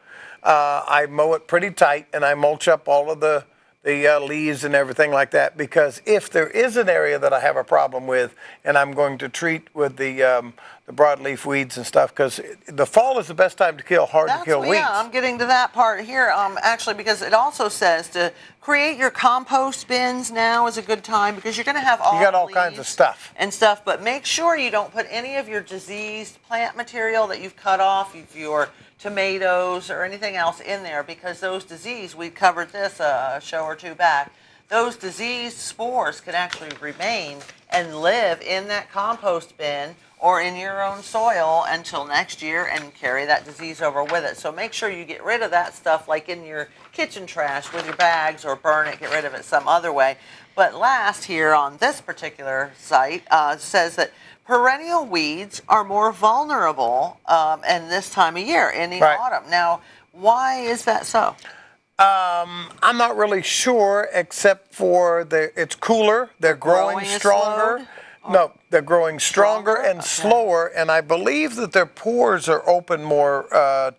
I mow it pretty tight, and I mulch up all of the leaves and everything like that, because if there is an area that I have a problem with, and I'm going to treat with the broadleaf weeds and stuff, because the fall is the best time to kill weeds. Yeah, I'm getting to that part here. Actually, because it also says to create your compost bins now is a good time, because you're going to have all You got all leaves kinds of stuff. and stuff. But make sure you don't put any of your diseased plant material that you've cut off, of your tomatoes or anything else in there, because those disease, we covered this a show or two back, those diseased spores can actually remain and live in that compost bin or in your own soil until next year and carry that disease over with it. So make sure you get rid of that stuff, like in your kitchen trash with your bags, or burn it, get rid of it some other way. But last here on this particular site says that perennial weeds are more vulnerable in this time of year, in the Right. autumn. Now, why is that so? I'm not really sure, except for it's cooler, they're growing growing is stronger. slowed? No, they're growing stronger and Okay. slower, and I believe that their pores are open more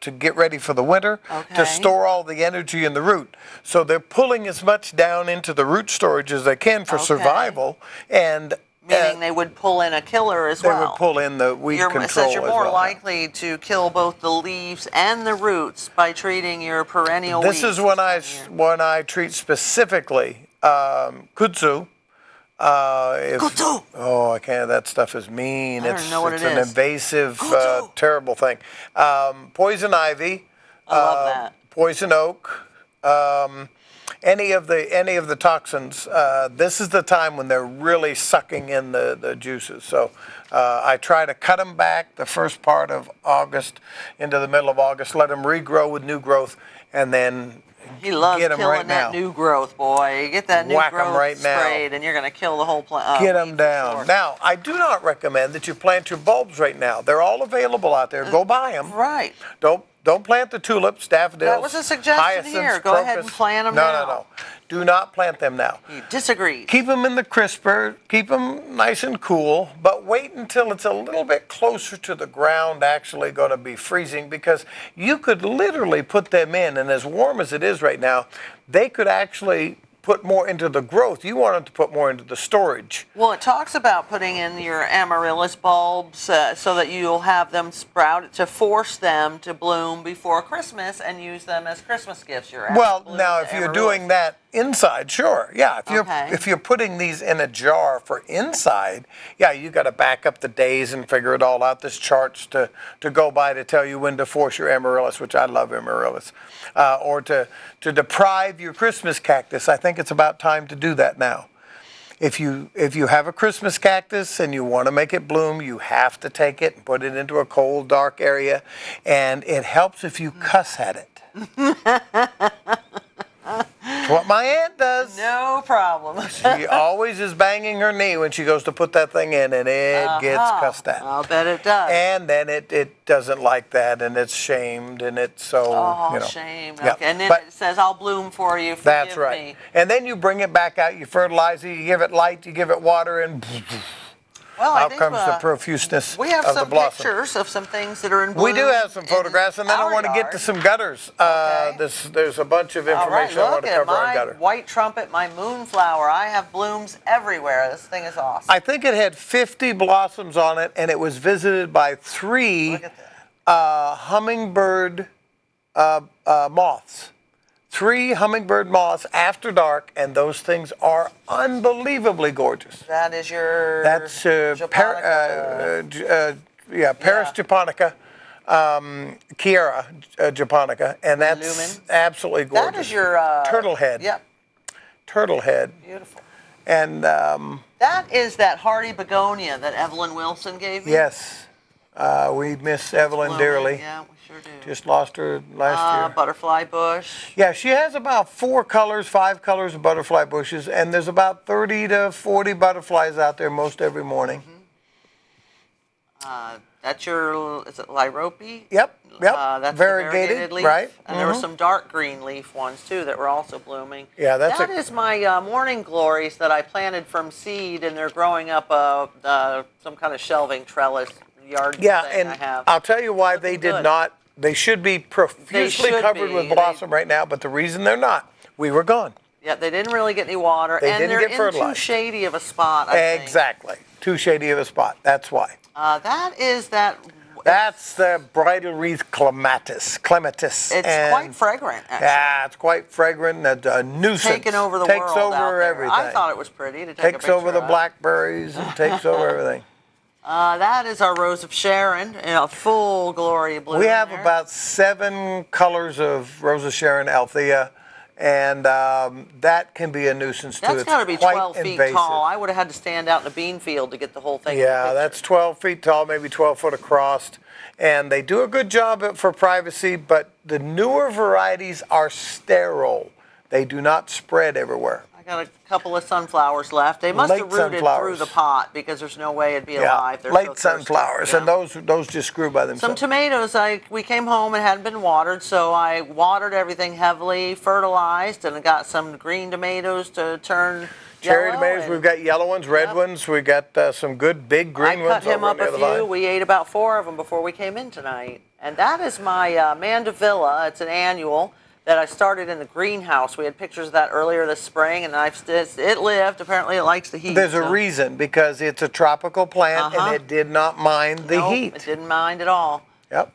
to get ready for the winter, Okay. to store all the energy in the root. So they're pulling as much down into the root storage as they can for Okay. survival, and Meaning they would pull in a killer as they well. would pull in the weed It control says you're as more well. likely to kill both the leaves and the roots by treating your perennial This weeds is when this time of year. when I treat specifically kudzu. Kudzu! Oh, I can't. That stuff is mean. I don't know what it's it an is. invasive, Kudzu! terrible thing. Poison ivy. I love that. Poison oak. Any of the toxins. This is the time when they're really sucking in the juices. So I try to cut them back the first part of August into the middle of August. Let them regrow with new growth, and then He loves get 'em killing right that now. new growth, boy. You get that new Whack 'em growth right now. sprayed, and you're going to kill the whole plant. Get them down. Now, I do not recommend that you plant your bulbs right now. They're all available out there. Go buy them. Right. Don't plant the tulips, daffodils. That was a suggestion hyacinths, here. Go ahead and crocus. plant 'em no, now. No. Do not plant them now. You disagree. Keep them in the crisper. Keep them nice and cool, but wait until it's a little bit closer to the ground actually going to be freezing, because you could literally put them in, and as warm as it is right now, they could actually put more into the growth. You want them to put more into the storage. Well, it talks about putting in your amaryllis bulbs so that you'll have them sprout to force them to bloom before Christmas and use them as Christmas gifts. Well, now if you're doing that inside, sure, yeah. Okay. If you're putting these in a jar for inside, yeah, you got to back up the days and figure it all out. There's charts to go by to tell you when to force your amaryllis, which I love amaryllis, or to deprive your Christmas cactus. I think it's about time to do that now. If you have a Christmas cactus and you want to make it bloom, you have to take it and put it into a cold, dark area, and it helps if you cuss at it. That's what my aunt does. No problem. She always is banging her knee when she goes to put that thing in, and it gets cussed at. I'll bet it does. And then it doesn't like that, and it's shamed, and it's so, Oh, shame. Yeah. Okay. And then But it says, I'll bloom for you. Forgive that's right. me. And then you bring it back out, you fertilize it, you give it light, you give it water, and Well, I out think comes the profuseness we have of the some blossom. pictures of some things that are in bloom. We do have some in photographs, and then I our want to get to yard. some gutters. Okay. There's a bunch of All right, information I want look to at cover on my gutter. white trumpet, my moonflower. I have blooms everywhere. This thing is awesome. I think it had 50 blossoms on it, and it was visited by 3 Look at that. hummingbird moths. 3 hummingbird moths after dark, and those things are unbelievably gorgeous. That is your. That's japonica. Paris japonica, Kiara japonica, and that's Lumen. absolutely gorgeous. That is your. turtle head. Yep. Turtle head, Beautiful. and That is that hardy begonia that Evelyn Wilson gave me. yes, we miss Evelyn Blooming. dearly. Yeah, we sure do. Just lost her last year. Butterfly bush. Yeah, she has about 4 colors, 5 colors of butterfly bushes, and there's about 30 to 40 butterflies out there most every morning. That's your. Is it lyrope? Yep. That's Variegated, the variegated leaf. right? And there were some dark green leaf ones too that were also blooming. Yeah, that's That is my morning glories that I planted from seed, and they're growing up some kind of shelving trellis yard Yeah, thing and I have. I'll tell you why they Looking did good. not. They should be profusely should covered be. with blossom right now, but the reason they're not, we were gone. Yeah, they didn't really get any water, They and didn't they're get in too fertilized. shady of a spot. I think. Exactly. Too shady of a spot. That's why. That is that. That's the bridal wreath clematis. Clematis. It's And quite fragrant, actually. yeah, it's quite fragrant. A nuisance. Taking over the takes world over out there. everything. I thought it was pretty to take a takes picture over the of. blackberries and takes over everything. That is our Rose of Sharon in a full glory bloom. We have there. about 7 colors of Rose of Sharon Althea, and that can be a nuisance too. That's It's got to be quite 12 feet invasive. tall. I would have had to stand out in a bean field to get the whole thing. in the Yeah, picture. that's 12 feet tall, maybe 12 foot across. And they do a good job for privacy, but the newer varieties are sterile. They do not spread everywhere. I got a couple of sunflowers left. They must Late have rooted sunflowers. through the pot because there's no way it'd be Yeah, alive. They're late so thirsty. sunflowers, Yeah. and those just grew by Some themselves. tomatoes, we came home and hadn't been watered, so I watered everything heavily, fertilized, and I got some green tomatoes to turn Cherry yellow, tomatoes, and we've got yellow ones, red Yep. ones. We got some good big green I cut ones him over on up the a other few. vine. We ate about 4 of them before we came in tonight. And that is my Mandevilla. It's an annual that I started in the greenhouse. We had pictures of that earlier this spring, and it lived. Apparently, it likes the heat. There's a so- reason, because it's a tropical plant Uh-huh. and it did not mind the Nope, heat. It didn't mind at all. Yep.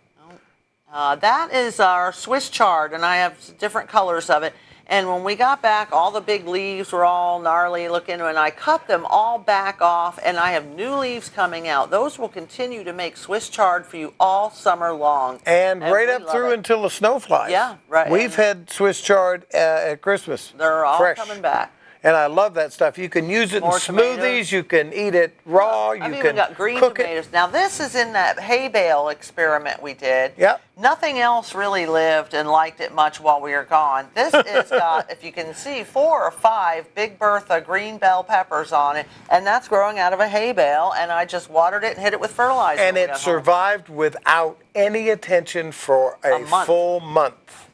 That is our Swiss chard, and I have different colors of it. And when we got back, all the big leaves were all gnarly looking, and I cut them all back off, and I have new leaves coming out. Those will continue to make Swiss chard for you all summer long. And right we up love through it. until the snow flies. Yeah, right. We've had Swiss chard at Christmas. They're all fresh. coming back. And I love that stuff. You can use it More in smoothies. tomatoes. You can eat it raw. You I've can even got green cook tomatoes. it. Now this is in that hay bale experiment we did. Yep. Nothing else really lived and liked it much while we were gone. This has got, if you can see, 4 or 5 Big Bertha green bell peppers on it, and that's growing out of a hay bale. And I just watered it and hit it with fertilizer. And when we it got home. survived without any attention for a month. full month.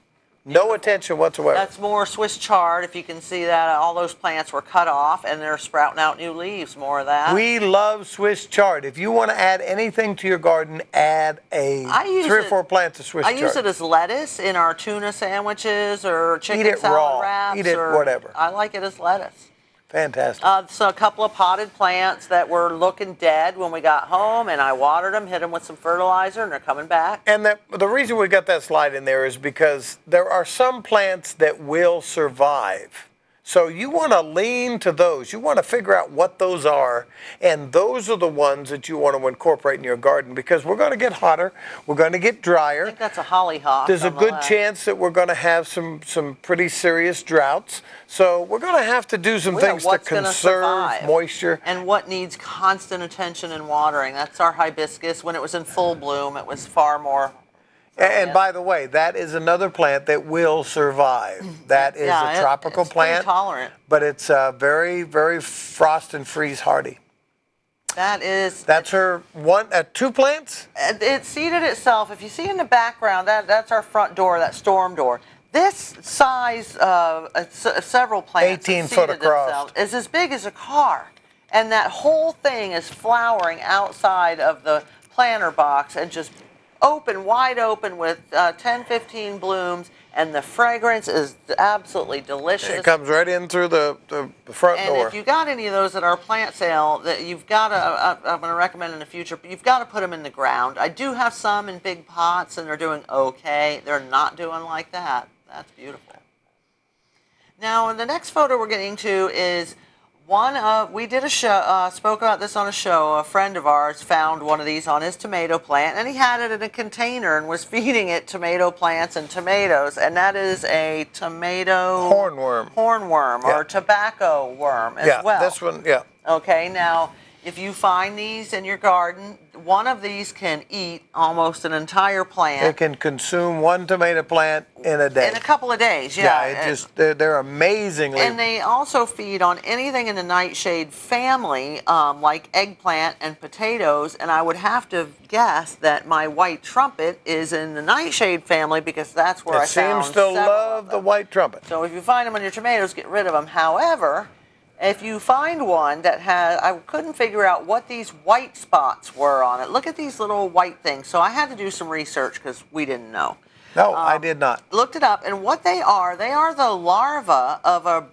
No attention whatsoever. That's more Swiss chard. If you can see that, all those plants were cut off and they're sprouting out new leaves. More of that. We love Swiss chard. If you want to add anything to your garden, add I use 3 or it- 4 plants of Swiss I chard. use it as lettuce in our tuna sandwiches or chicken it salad raw. wraps. Eat it or whatever. I like it as lettuce. Fantastic. So a couple of potted plants that were looking dead when we got home, and I watered them, hit them with some fertilizer, and they're coming back. And the reason we got that slide in there is because there are some plants that will survive. So you want to lean to those. You want to figure out what those are, and those are the ones that you want to incorporate in your garden, because we're going to get hotter, we're going to get I drier. think that's a hollyhock. There's a on the good left. chance that we're going to have some pretty serious droughts. So we're going to have to do some Yeah, things to what's gonna conserve survive? moisture. And what needs constant attention and watering. That's our hibiscus. When it was in full bloom, it was far more. And by the way, that is another plant that will survive. That is a tropical it's pretty plant, tolerant. but it's very, very frost and freeze hardy. That's her 2 plants? It seeded itself. If you see in the background, that's our front door, that storm door. This size, several plants 18 that foot seeded across. themselves, is as big as a car. And that whole thing is flowering outside of the planter box and just wide open with 10, 15 blooms. And the fragrance is absolutely delicious. It comes right in through the front And door. if you got any of those at our plant sale, that you've got to, I'm going to recommend in the future, you've got to put them in the ground. I do have some in big pots, and they're doing okay. They're not doing like that. That's beautiful. Now, the next photo we're getting to is we did a show, spoke about this on a show. A friend of ours found one of these on his tomato plant, and he had it in a container and was feeding it tomato plants and tomatoes, and that is a tomato hornworm Yeah. or tobacco worm as yeah, well. this one, yeah. Okay, now if you find these in your garden, one of these can eat almost an entire plant It can consume 1 tomato plant in a day. in a couple of days. Yeah, they're amazingly. And they also feed on anything in the nightshade family, like eggplant and potatoes. And I would have to guess that my white trumpet is in the nightshade family because that's where I it found seems to several love of the them. white trumpet. So if you find them on your tomatoes, get rid of them. However, if you find one that has, I couldn't figure out what these white spots were on it. Look at these little white things. So I had to do some research because we didn't know. No, I did not. Looked it up, and what they are the larva of a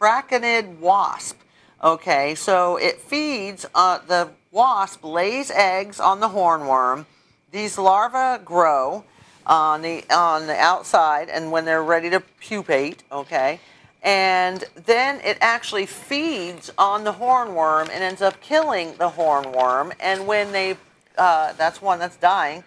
braconid wasp. Okay, so it feeds, the wasp lays eggs on the hornworm. These larvae grow on the outside, and when they're ready to pupate, okay, and then it actually feeds on the hornworm and ends up killing the hornworm. And when they, that's one that's dying.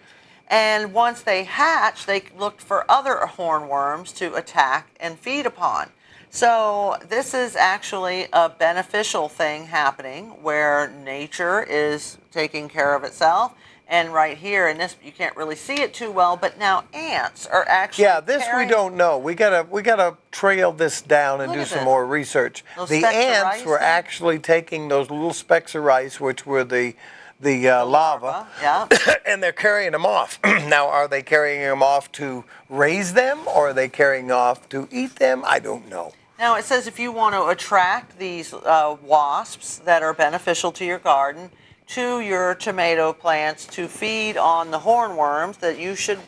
And once they hatch, they look for other hornworms to attack and feed upon. So this is actually a beneficial thing happening where nature is taking care of itself And right here in this, you can't really see it too well, but now ants are actually Yeah, this we carrying- don't know. We gotta trail this down and Look do at some this. more research. Those The specks of ants rice were there? actually taking those little specks of rice, which were the lava, Yeah. and they're carrying them off. Now, are they carrying them off to raise them, or are they carrying off to eat them? I don't know. Now it says if you want to attract these wasps that are beneficial to your garden, to your tomato plants, to feed on the hornworms, that you should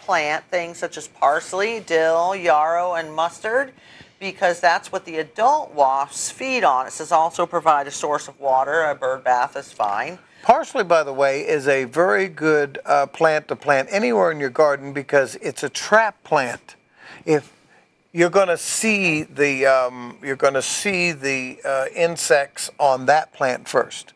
plant things such as parsley, dill, yarrow, and mustard, because that's what the adult wasps feed on. It says also provide a source of water. A bird bath is fine. Parsley, by the way, is a very good plant to plant anywhere in your garden because it's a trap plant. If you're going to see the insects on that plant first.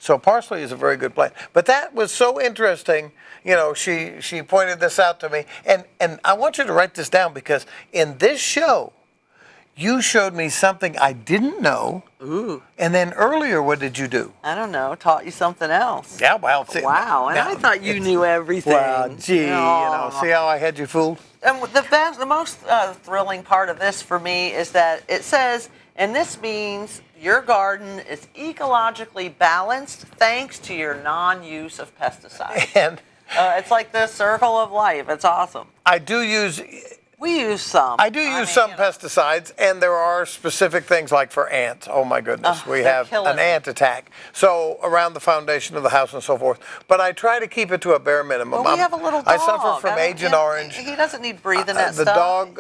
So parsley is a very good plant. But that was so interesting. You know, she pointed this out to me, and I want you to write this down because in this show, you showed me something I didn't know. Ooh. And then earlier, what did you do? I don't know. Taught you something else. Yeah, well, see, Wow. And now, I thought you knew everything. well, gee, Aw. see how I had you fooled? And the most thrilling part of this for me is that it says, and this means your garden is ecologically balanced thanks to your non-use of pesticides. And It's like the circle of life. It's awesome. I do use We use some. I do use some pesticides, and there are specific things like for ants. Oh my goodness, we they're have killing an me. ant attack. So around the foundation of the house and so forth. But I try to keep it to a bare minimum. Well, we have a little dog. I suffer from I don't- Agent yeah, Orange. He doesn't need breathing that The stuff. dog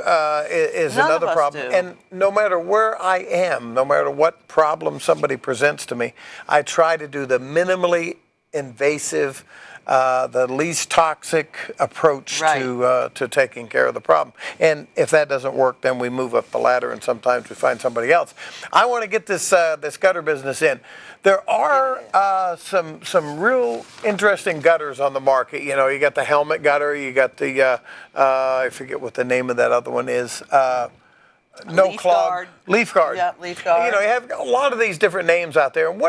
is None of another us problem. do. And no matter where I am, no matter what problem somebody presents to me, I try to do the minimally invasive, the least toxic approach Right. to taking care of the problem. And if that doesn't work, then we move up the ladder, and sometimes we find somebody else. I want to get this this gutter business in. There are some real interesting gutters on the market. You know, you got the helmet gutter, you got the I forget what the name of that other one is. No Leaf clog, guard. leaf guard. Yep, leaf guard. You know, you have a lot of these different names out there, and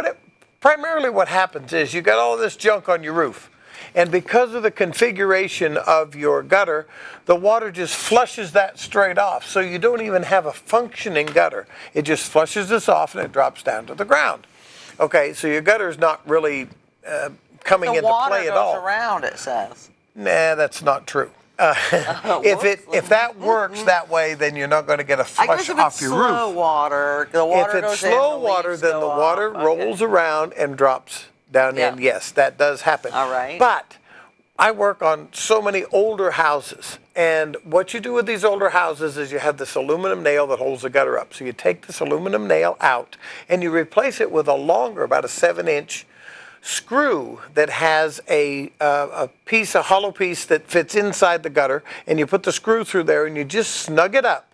primarily what happens is you got all this junk on your roof. And because of the configuration of your gutter, the water just flushes that straight off. So you don't even have a functioning gutter. It just flushes this off and it drops down to the ground. Okay, so your gutter is not really coming the into water play at goes all. around, it says. Nah, that's not true. If that works that way, then you're not going to get a I flush guess if off it's your slow roof. water, the water If goes it's in, slow the water, leaves then go the water off. Okay. rolls around and drops down Yeah. in. Yes, that does happen. All right. But I work on so many older houses, and what you do with these older houses is you have this aluminum nail that holds the gutter up. So you take this aluminum nail out and you replace it with a longer, about a 7-inch screw that has a hollow piece that fits inside the gutter, and you put the screw through there and you just snug it up.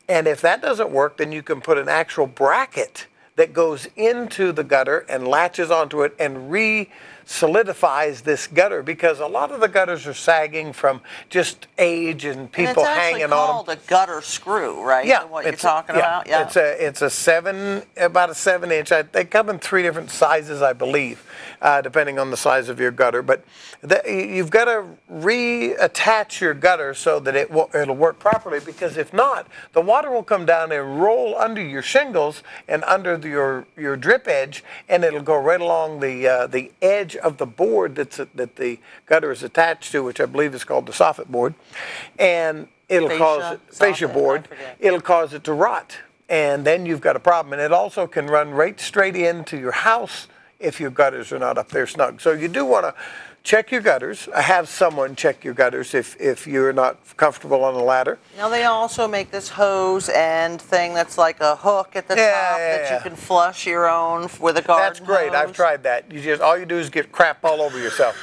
And if that doesn't work, then you can put an actual bracket that goes into the gutter and latches onto it and solidifies this gutter, because a lot of the gutters are sagging from just age and people and it's actually hanging on them. called a gutter screw, right? Yeah, What you're talking about? Yeah. It's about a 7-inch. They come in 3 different sizes, I believe, depending on the size of your gutter. But you've got to reattach your gutter so that it'll work properly, because if not, the water will come down and roll under your shingles and under your drip edge, and it'll go right along the edge of the board that the gutter is attached to, which I believe is called the soffit board, and it'll cause fascia soffit, board. I forget. It'll cause it to rot, and then you've got a problem. And it also can run right straight into your house if your gutters are not up there snug. So you do want to check your gutters. Have someone check your gutters if you're not comfortable on a ladder. Now they also make this hose end thing that's like a hook at the top that you can flush your own with a garden That's great. hose. I've tried that. All you do is get crap all over yourself.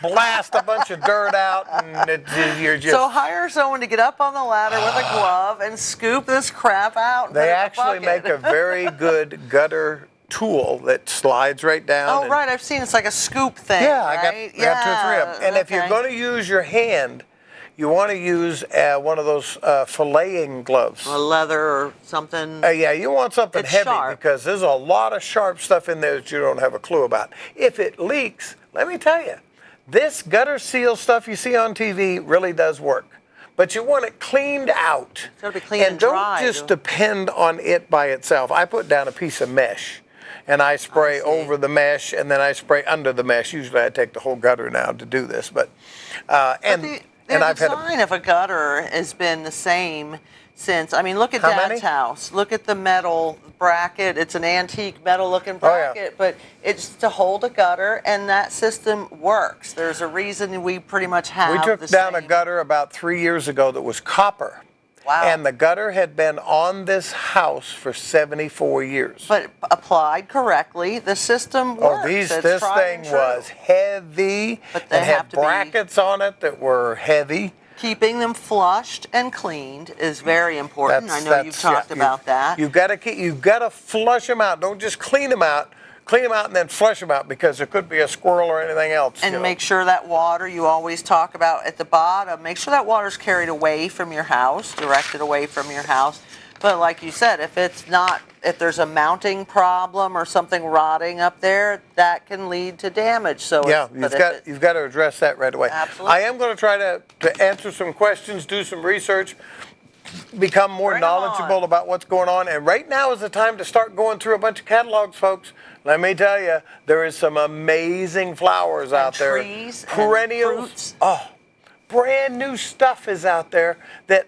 Blast a bunch of dirt out, and you're just. So hire someone to get up on the ladder with a glove and scoop this crap out. And They put it in a actually bucket. make a very good gutter tool that slides right down. Oh, and- right. I've seen it's like a scoop thing. Yeah, right? I got 2 or 3 of them. And if you're okay. going to use your hand, you want to use one of those filleting gloves. A leather or something. Yeah, you want something It's heavy, sharp. because there's a lot of sharp stuff in there that you don't have a clue about. If it leaks, let me tell you, This gutter seal stuff you see on TV really does work. But you want it cleaned out. It's gotta be clean and don't dry. just depend on it by itself. I put down a piece of mesh and I spray see. over the mesh and then I spray under the mesh. Usually I take the whole gutter now to do this, but The I've had design of a gutter has been the same since. I mean, look at How Dad's many? house. Look at the metal bracket. It's an antique metal-looking Oh, yeah. bracket, but it's to hold a gutter, and that system works. There's a reason we pretty much have. we took the down a same- gutter about 3 years ago that was copper. Wow. And the gutter had been on this house for 74 years. But applied correctly, the system works. Oh, It's this tried thing and true. was heavy But they and have had to be- brackets on it that were heavy. Keeping them flushed and cleaned is very important. I know you've talked about that. You've got to flush them out. Don't just clean them out. Clean them out and then flush them out because there could be a squirrel or anything else. And you know. make sure that water you always talk about at the bottom, make sure that water's carried away from your house, directed away from your house. But like you said, if there's a mounting problem or something rotting up there, that can lead to damage. So Yeah, but you've got to address that right away. Absolutely. I am going to try to answer some questions, do some research, become more Bring 'em knowledgeable on. about what's going on. And right now is the time to start going through a bunch of catalogs, folks. Let me tell you, there is some amazing flowers out there. trees and Perennials. fruits. Oh, brand new stuff is out there that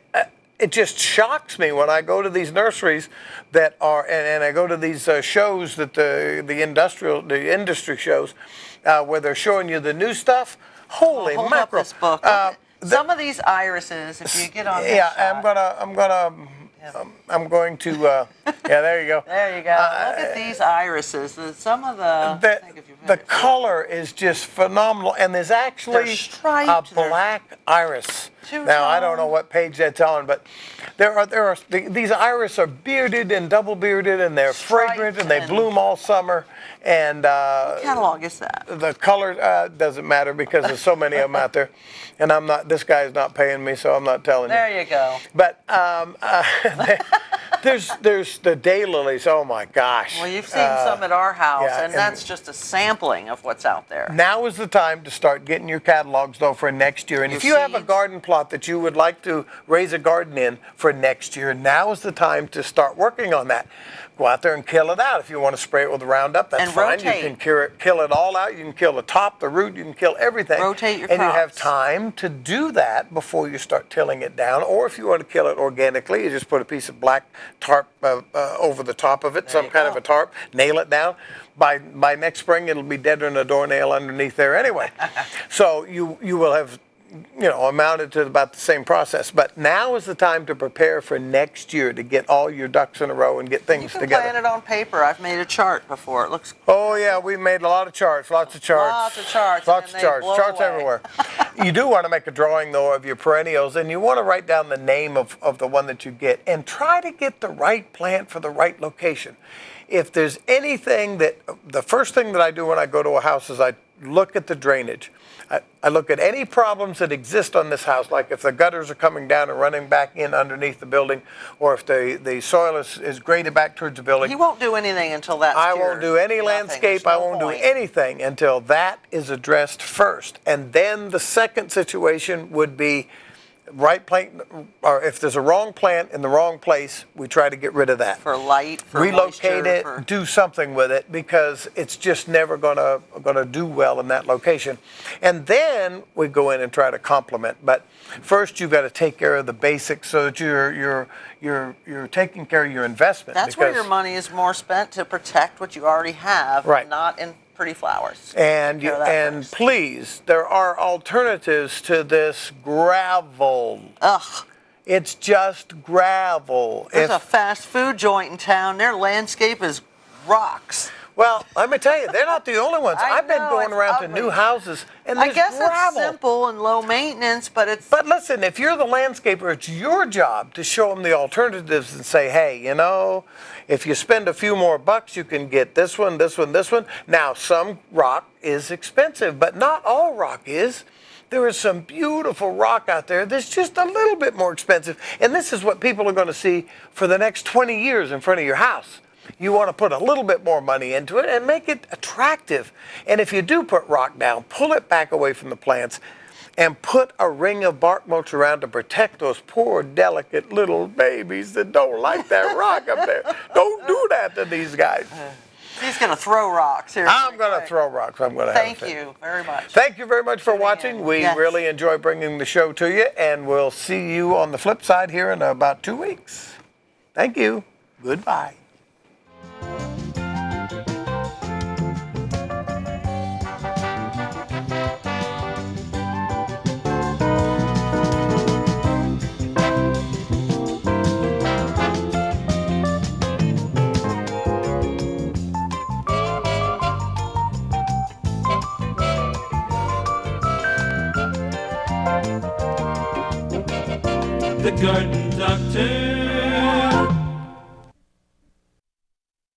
it just shocks me when I go to these nurseries that are, and I go to these shows that the industry shows where they're showing you the new stuff. Holy hold mackerel! up this book. Look at some of these irises, if you get on this Yeah, shot. I'm going to. Yeah, there you go. There you go. Look at these irises. Some of the. I think if you The finish- color is just phenomenal, and there's actually They're striped, a they're black iris. two-tone. Now I don't know what page that's on, but these iris are bearded and double bearded, and they're Striped fragrant, and they and- bloom all summer. And catalog is that? the color doesn't matter because there's so many of them out there, and I'm not. This guy's not paying me, so I'm not telling you. There you go. But there's the daylilies. Oh my gosh! Well, you've seen some at our house, yeah, and that's just a sampling of what's out there. Now is the time to start getting your catalogs, though, for next year. And Your if you have a seeds. garden plot that you would like to raise a garden in for next year, now is the time to start working on that. Go out there and kill it out. If you want to spray it with Roundup, that's And fine. rotate. You can kill it all out. You can kill the top, the root. You can kill everything. Rotate your And you have crops. time to do that before you start tilling it down. Or if you want to kill it organically, you just put a piece of black tarp over the top of it, some you kind go. of a tarp, nail it down. By next spring, it'll be deader than a doornail underneath there anyway. So you will have, amounted to about the same process. But now is the time to prepare for next year to get all your ducks in a row and get You things can together. plan it on paper. I've made a chart before. It looks Oh yeah, we've made a lot of charts, lots of charts. Lots of charts, Lots and of they charts. blow Charts away. everywhere. You do want to make a drawing though of your perennials, and you want to write down the name of the one that you get and try to get the right plant for the right location. If there's anything the first thing that I do when I go to a house is I look at the drainage. I look at any problems that exist on this house, like if the gutters are coming down and running back in underneath the building, or if the soil is graded back towards the building. He won't do anything until that's I cured. won't do any Nothing. landscape. There's I no won't do point. anything until that is addressed first. And then the second situation would be right plant, or if there's a wrong plant in the wrong place, we try to get rid of that. For light, for Relocate moisture, it, for- do something with it because it's just never gonna do well in that location. And then we go in and try to complement. But first you've got to take care of the basics so that you're taking care of your investment. That's where because- your money is more spent to protect what you already have, Right. not in pretty flowers. And Take care of that and first. please, there are alternatives to this gravel. Ugh. It's just gravel. There's If- a fast food joint in town. Their landscape is rocks. well, let me tell you, they're not the only ones. I I've been know, going it's around to ugly. new houses and I there's guess gravel. it's simple and low maintenance, but it's But listen, if you're the landscaper, it's your job to show them the alternatives and say, hey, if you spend a few more bucks, you can get this one, this one, this one. Now, some rock is expensive, but not all rock is. There is some beautiful rock out there that's just a little bit more expensive. And this is what people are going to see for the next 20 years in front of your house. you want to put a little bit more money into it and make it attractive. And if you do put rock down, pull it back away from the plants and put a ring of bark mulch around to protect those poor, delicate little babies that don't like that rock up there. Don't do that to these guys. He's going to throw rocks here. I'm going to throw rocks. I'm going to have a Thank fit. you very much. Thank you very much for Tuning watching. in. We Yes. really enjoy bringing the show to you, and we'll see you on the flip side here in about 2 weeks. Thank you. Goodbye. The Garden Doctor.